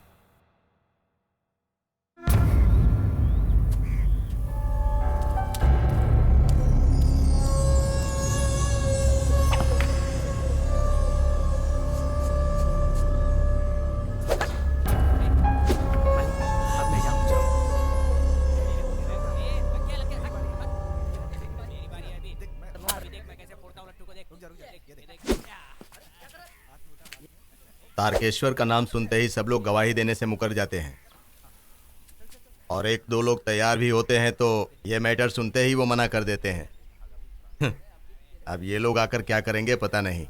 तारकेश्वर का नाम सुनते ही सब लोग गवाही देने से मुकर जाते हैं, और एक दो लोग तैयार भी होते हैं तो ये मैटर सुनते ही वो मना कर देते हैं। अब ये लोग आकर क्या करेंगे पता नहीं।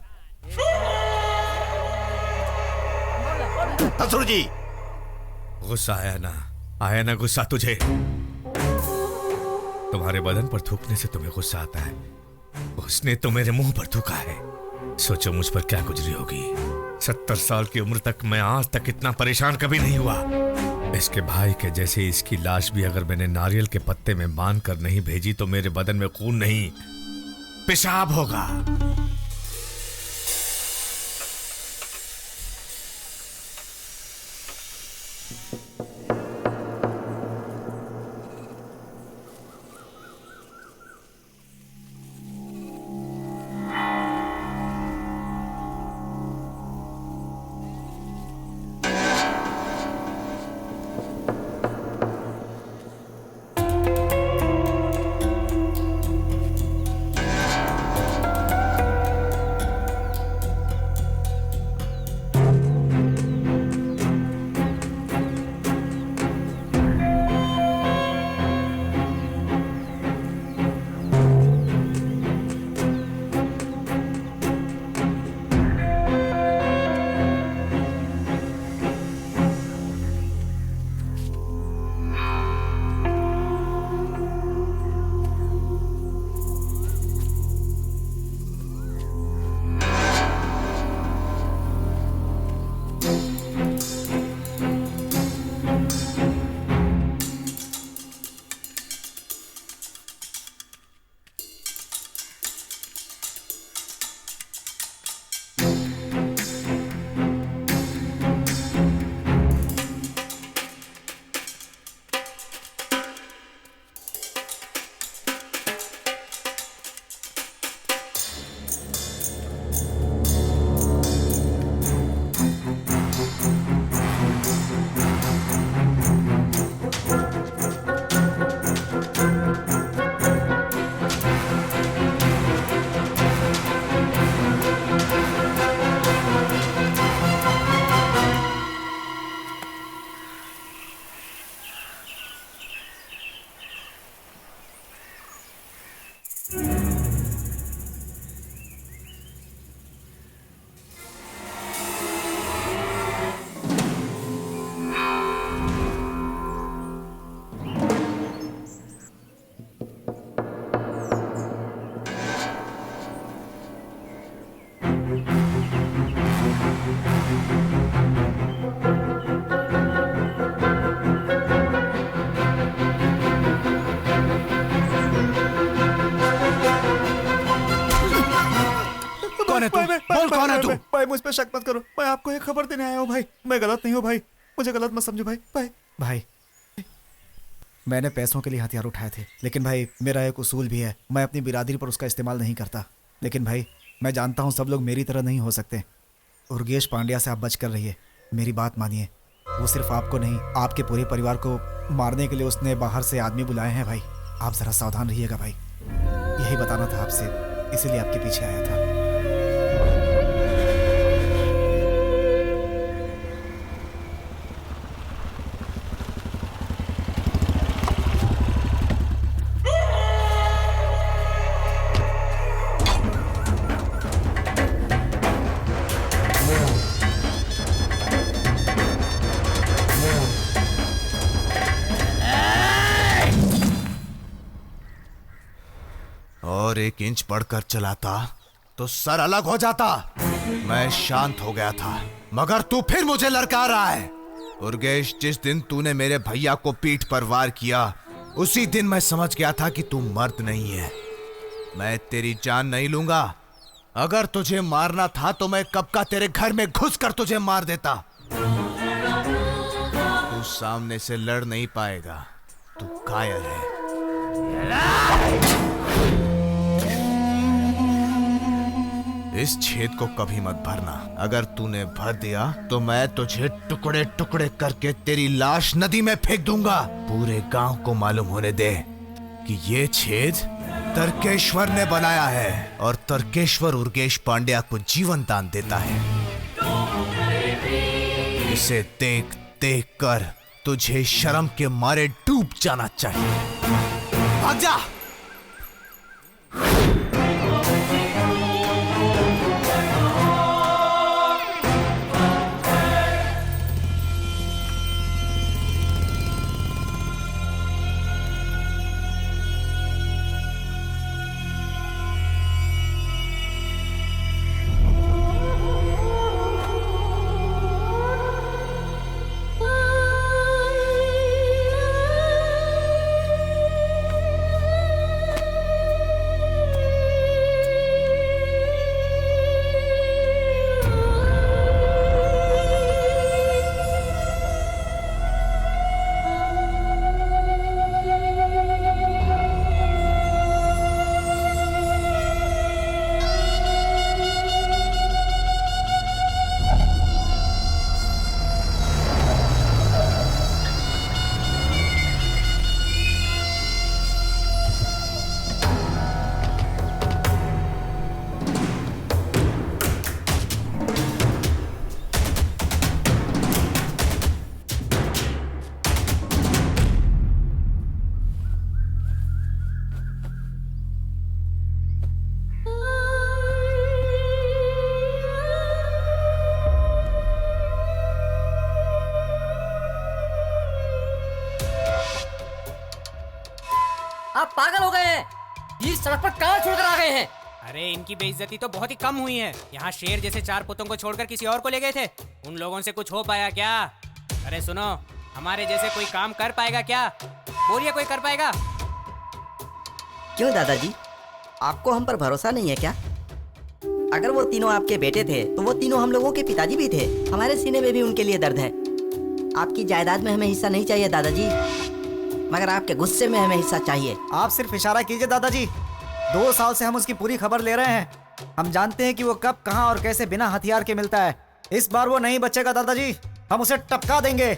ससुर जी, गुस्सा आया ना गुस्सा तुझे? तुम्हारे बदन पर थूकने से तुम्हें गुस्सा आता है, उसने तो मेरे मुंह पर थूका है। सोचो मुझ पर क्या गुजरी होगी। 70 साल की उम्र तक मैं आज तक इतना परेशान कभी नहीं हुआ। इसके भाई के जैसे इसकी लाश भी अगर मैंने नारियल के पत्ते में बांध कर नहीं भेजी तो मेरे बदन में खून नहीं, पेशाब होगा। बोल कौन है तू? भाई मुझ पे शक मत करो, मैं आपको एक खबर देने आया हूँ भाई। मैं गलत नहीं हूँ भाई, मुझे गलत मत समझो भाई। भाई मैंने पैसों के लिए हथियार उठाए थे, लेकिन भाई मेरा एक उसूल भी है, मैं अपनी बिरादरी पर उसका इस्तेमाल नहीं करता। लेकिन भाई मैं जानता हूँ सब लोग मेरी तरह नहीं हो सकते। उर्गेश पांड्या से आप बच कर रहिए, मेरी बात मानिए। वो सिर्फ आपको नहीं, आपके पूरे परिवार को मारने के लिए उसने बाहर से आदमी बुलाए हैं भाई। आप जरा सावधान रहिएगा भाई, यही बताना था आपसे, इसीलिए आपके पीछे आया था। और 1 इंच बढ़कर चलाता तो सर अलग हो जाता। मैं शांत हो गया था, मगर तू फिर मुझे लड़का रहा है। उर्गेश, जिस दिन तूने मेरे भैया को पीठ पर वार किया, उसी दिन मैं समझ गया था कि तू मर्द नहीं है। मैं तेरी जान नहीं लूंगा। अगर तुझे मारना था तो मैं कब का तेरे घर में घुसकर तुझे मार देता। तू सामने से लड़ नहीं पाएगा, तू कायर है। इस छेद को कभी मत भरना। अगर तूने भर दिया तो मैं तुझे टुकड़े टुकड़े करके तेरी लाश नदी में फेंक दूंगा। पूरे गांव को मालूम होने दे कि ये छेद तर्केश्वर ने बनाया है, और तर्केश्वर उर्गेश पांड्या को जीवन दान देता है। इसे देख देख कर तुझे शर्म के मारे डूब जाना चाहिए। भाग जा। आप पागल हो गए हैं, इस सड़क पर कहाँ छोड़कर आ गए हैं? अरे इनकी बेइज्जती तो बहुत ही कम हुई है। यहाँ शेर जैसे 4 पुतों को छोड़कर किसी और को ले गए थे। उन लोगों से कुछ हो पाया क्या? अरे सुनो, हमारे जैसे कोई काम कर पाएगा क्या? बोलिए, कोई कर पाएगा? क्यों दादाजी, आपको हम पर भरोसा नहीं है क्या? अगर वो तीनों आपके बेटे थे तो वो तीनों हम लोगों के पिताजी भी थे। हमारे सीने में भी उनके लिए दर्द है। आपकी जायदाद में हमें हिस्सा नहीं चाहिए दादाजी, मगर आपके गुस्से में हमें हिस्सा चाहिए। आप सिर्फ इशारा कीजिए दादाजी। 2 साल से हम उसकी पूरी खबर ले रहे हैं। हम जानते हैं कि वो कब, कहां और कैसे बिना हथियार के मिलता है। इस बार वो नहीं बचेगा दादाजी, हम उसे टपका देंगे।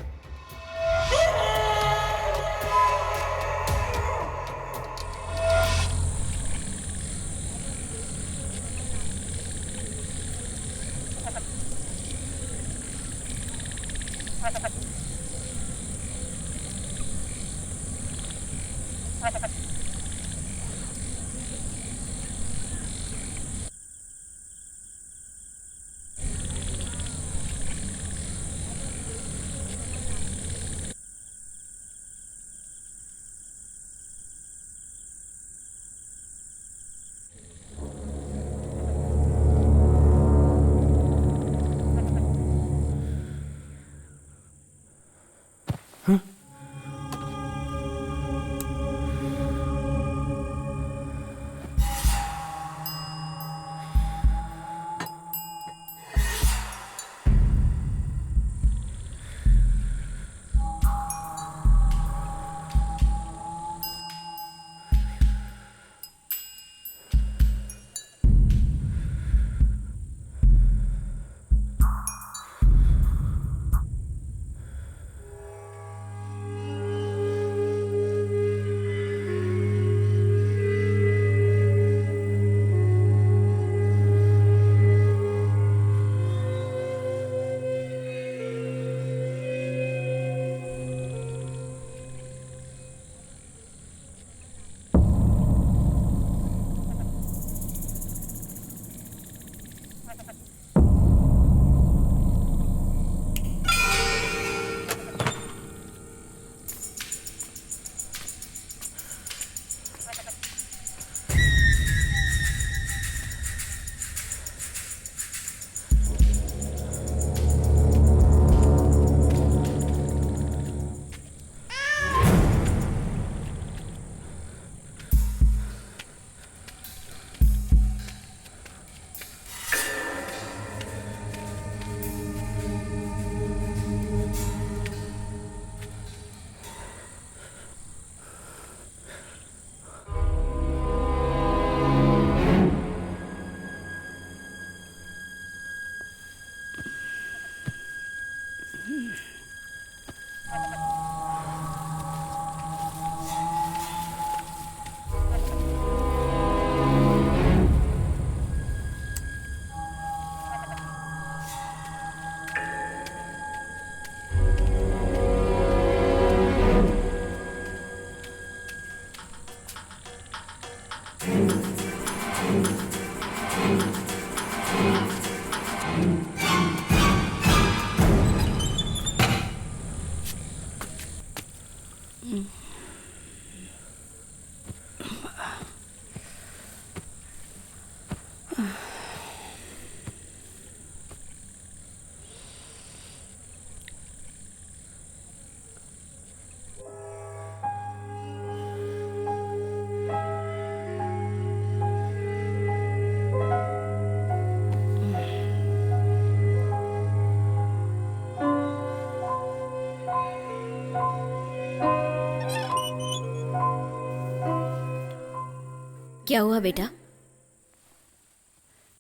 क्या हुआ बेटा?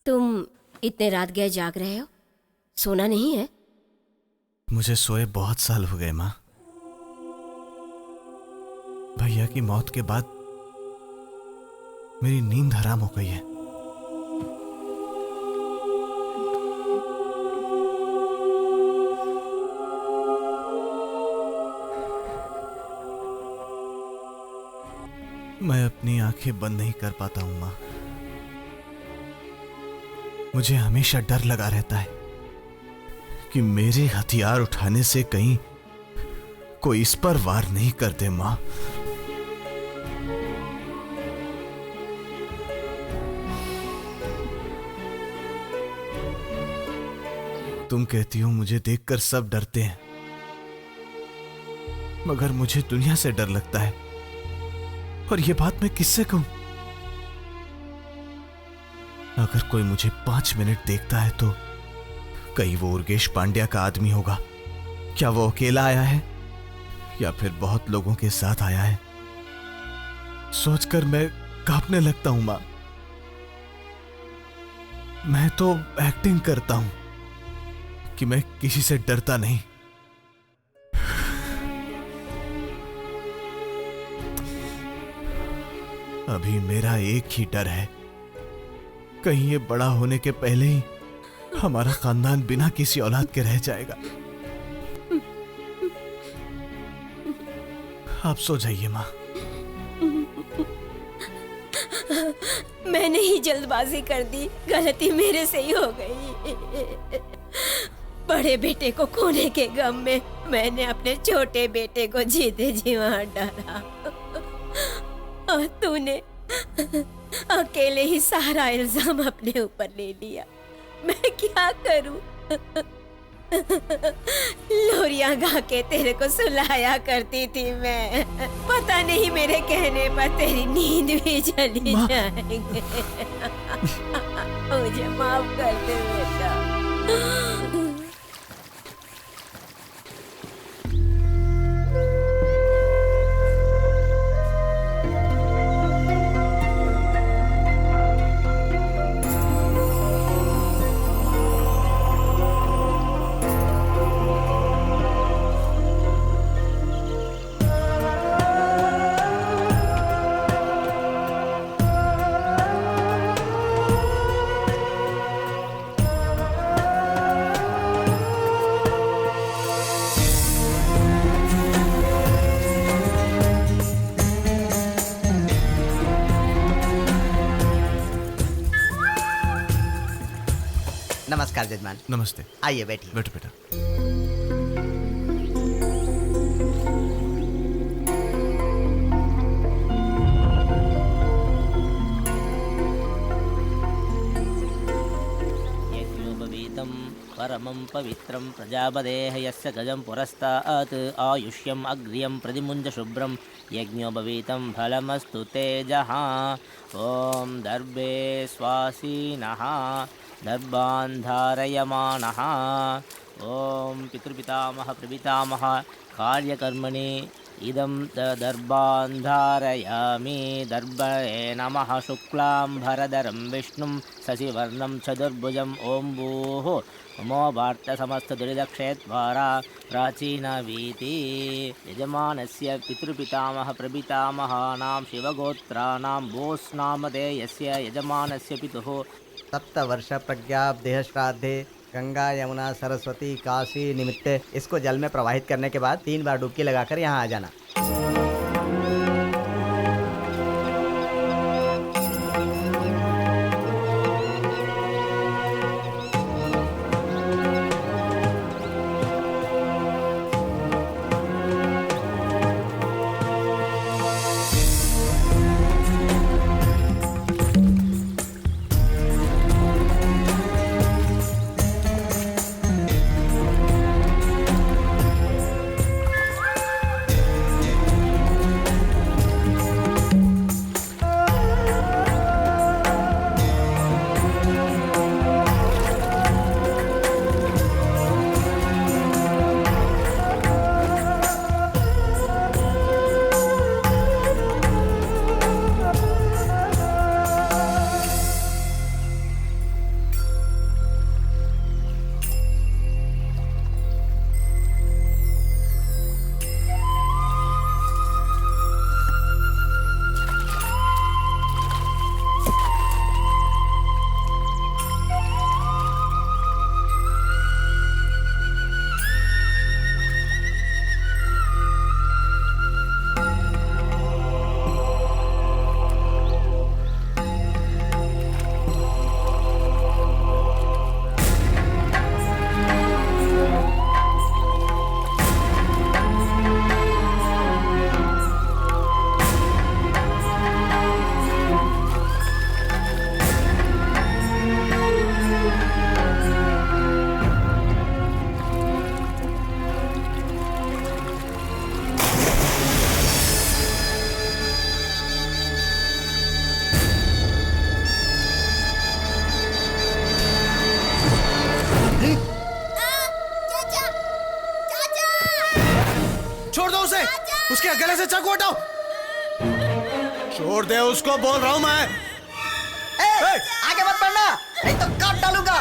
तुम इतने रात गए जाग रहे हो, सोना नहीं है? मुझे सोए बहुत साल हो गए माँ। भैया की मौत के बाद मेरी नींद हराम हो गई है। मैं अपनी आंखें बंद नहीं कर पाता हूं माँ। मुझे हमेशा डर लगा रहता है कि मेरे हथियार उठाने से कहीं कोई इस पर वार नहीं कर दे माँ। तुम कहती हो मुझे देखकर सब डरते हैं, मगर मुझे दुनिया से डर लगता है। और यह बात मैं किससे कहूं? अगर कोई मुझे 5 मिनट देखता है तो कहीं वो उर्गेश पांड्या का आदमी होगा। क्या वो अकेला आया है या फिर बहुत लोगों के साथ आया है? सोचकर मैं कांपने लगता हूं मां। मैं तो एक्टिंग करता हूं कि मैं किसी से डरता नहीं। अभी मेरा एक ही डर है, कहीं ये बड़ा होने के पहले ही हमारा खानदान बिना किसी औलाद के रह जाएगा। आप सो जाइए माँ। मैंने ही जल्दबाजी कर दी, गलती मेरे से ही हो गई। बड़े बेटे को खोने के गम में मैंने अपने छोटे बेटे को जीते जी मार डाला और तूने अकेले ही सारा इल्जाम अपने ऊपर ले लिया। मैं क्या करूं? लोरियां गा के तेरे को सुलाया करती थी मैं। पता नहीं मेरे कहने पर तेरी नींद भी चली जाएगी। मुझे माफ कर दे बेटा। नमस्कार जजमान। नमस्ते। आइए बैठिए। बैठो बेटा। यज्ञोपवीतं परमं पवित्रं प्रजापतेः यस्य गजं पुरस्तात् आयुष्यम् अग्र्यं प्रतिमुञ्च शुभ्रं यज्ञोपवीतं फलमस्तु तेजः। ॐ दर्भे स्वासीनः दर्भान् धारयमाणः। ॐ पितृपितामह प्रपितामह कार्यकर्मणि इदं दर्भान् धारयामि। दर्भये नमः। शुक्लाम्भरधरं विष्णुं शशिवर्णं चतुर्भुजं। ॐ भूः ममो वार्तसमस्तदुरिदक्षयद्वारा प्राचीनवीति। यजमानस्य पितृपितामह प्रपितामहानां शिवगोत्राणां बोस्नामधेयस्य यजमानस्य पितुः सप्तवर्ष प्रज्ञादेह श्राद्धे गंगा यमुना सरस्वती काशी निमित्ते इसको जल में प्रवाहित करने के बाद 3 बार डुबकी लगाकर यहाँ आ जाना। उसके गले से चाकू हटाओ। छोड़ दे उसको, बोल रहा हूं मैं। आगे मत बढ़ना, नहीं तो काट डालूंगा।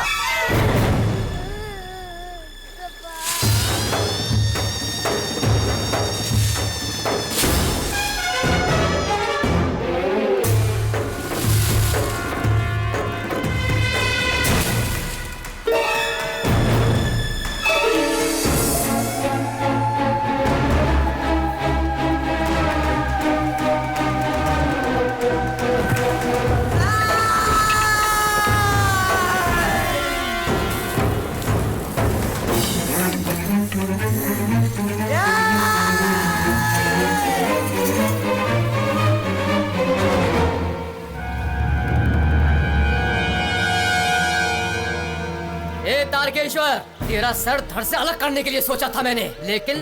तारकेश्वर, तेरा सर धड़ से अलग करने के लिए सोचा था मैंने, लेकिन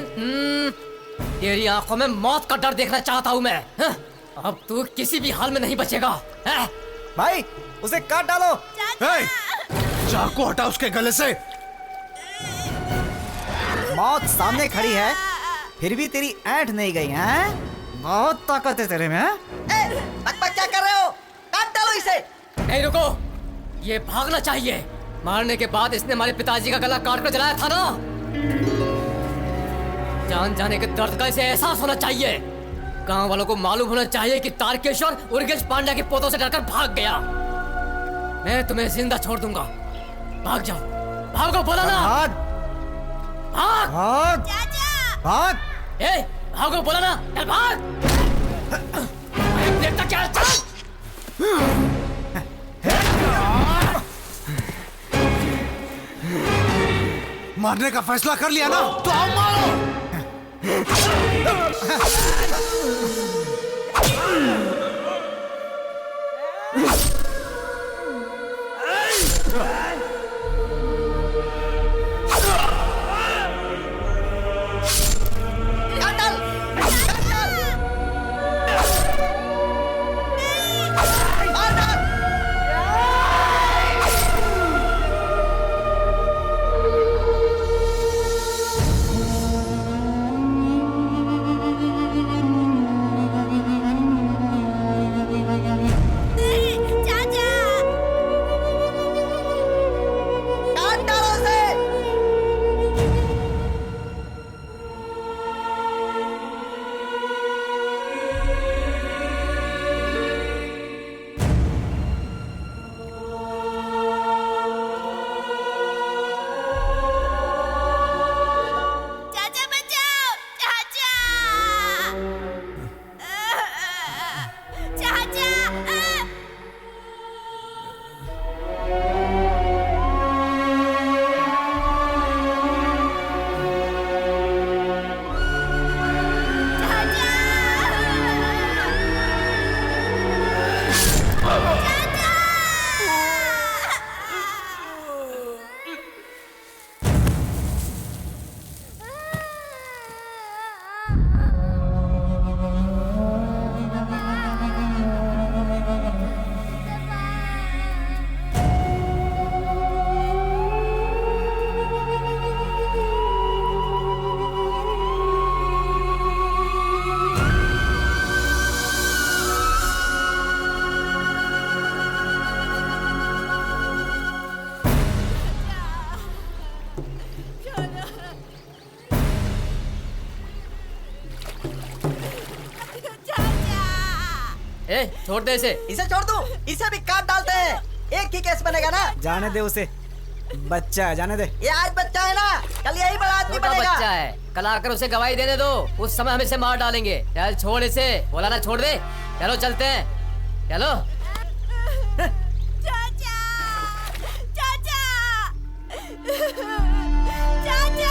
तेरी आंखों में मौत का डर देखना चाहता हूँ मैं। अब तू किसी भी हाल में नहीं बचेगा। भाई उसे काट डालो। चाकू हटा उसके गले से। मौत सामने खड़ी है, फिर भी तेरी ऐंठ नहीं गई है। बहुत ताकत है तेरे में। बकबक क्या कर रहे हो? काट डालो इसे। नहीं रुको, ये भागना चाहिए। मारने के बाद इसने हमारे पिताजी का गला काट कर जलाया था ना। जान जाने के दर्द का इसे एहसास होना चाहिए। गांव वालों को मालूम होना चाहिए कि तारकेश्वर उर्गेश पांड्या के पोतों से डरकर भाग गया। मैं तुम्हें जिंदा छोड़ दूंगा। भाग जाओ, भागो, बोला ना। भाग भाग भाग भाग। भागो, बोला ना, चल भाग। देखता क्या, चल। मारने का फैसला कर लिया ना, तो आओ मारो। छोड़ दे इसे छोड़ दूं? इसे भी काट डालते हैं, एक ही केस बनेगा ना। जाने दे उसे, बच्चा है, जाने दे। ये आज बच्चा है ना, कल यही बड़ा आदमी बनेगा। बच्चा है, कल आकर उसे गवाही देने दो, उस समय हम इसे मार डालेंगे। चल छोड़ इसे, बोला ना छोड़ दे। चलो चलते हैं, चलो। चाचा, चाचा, चाचा।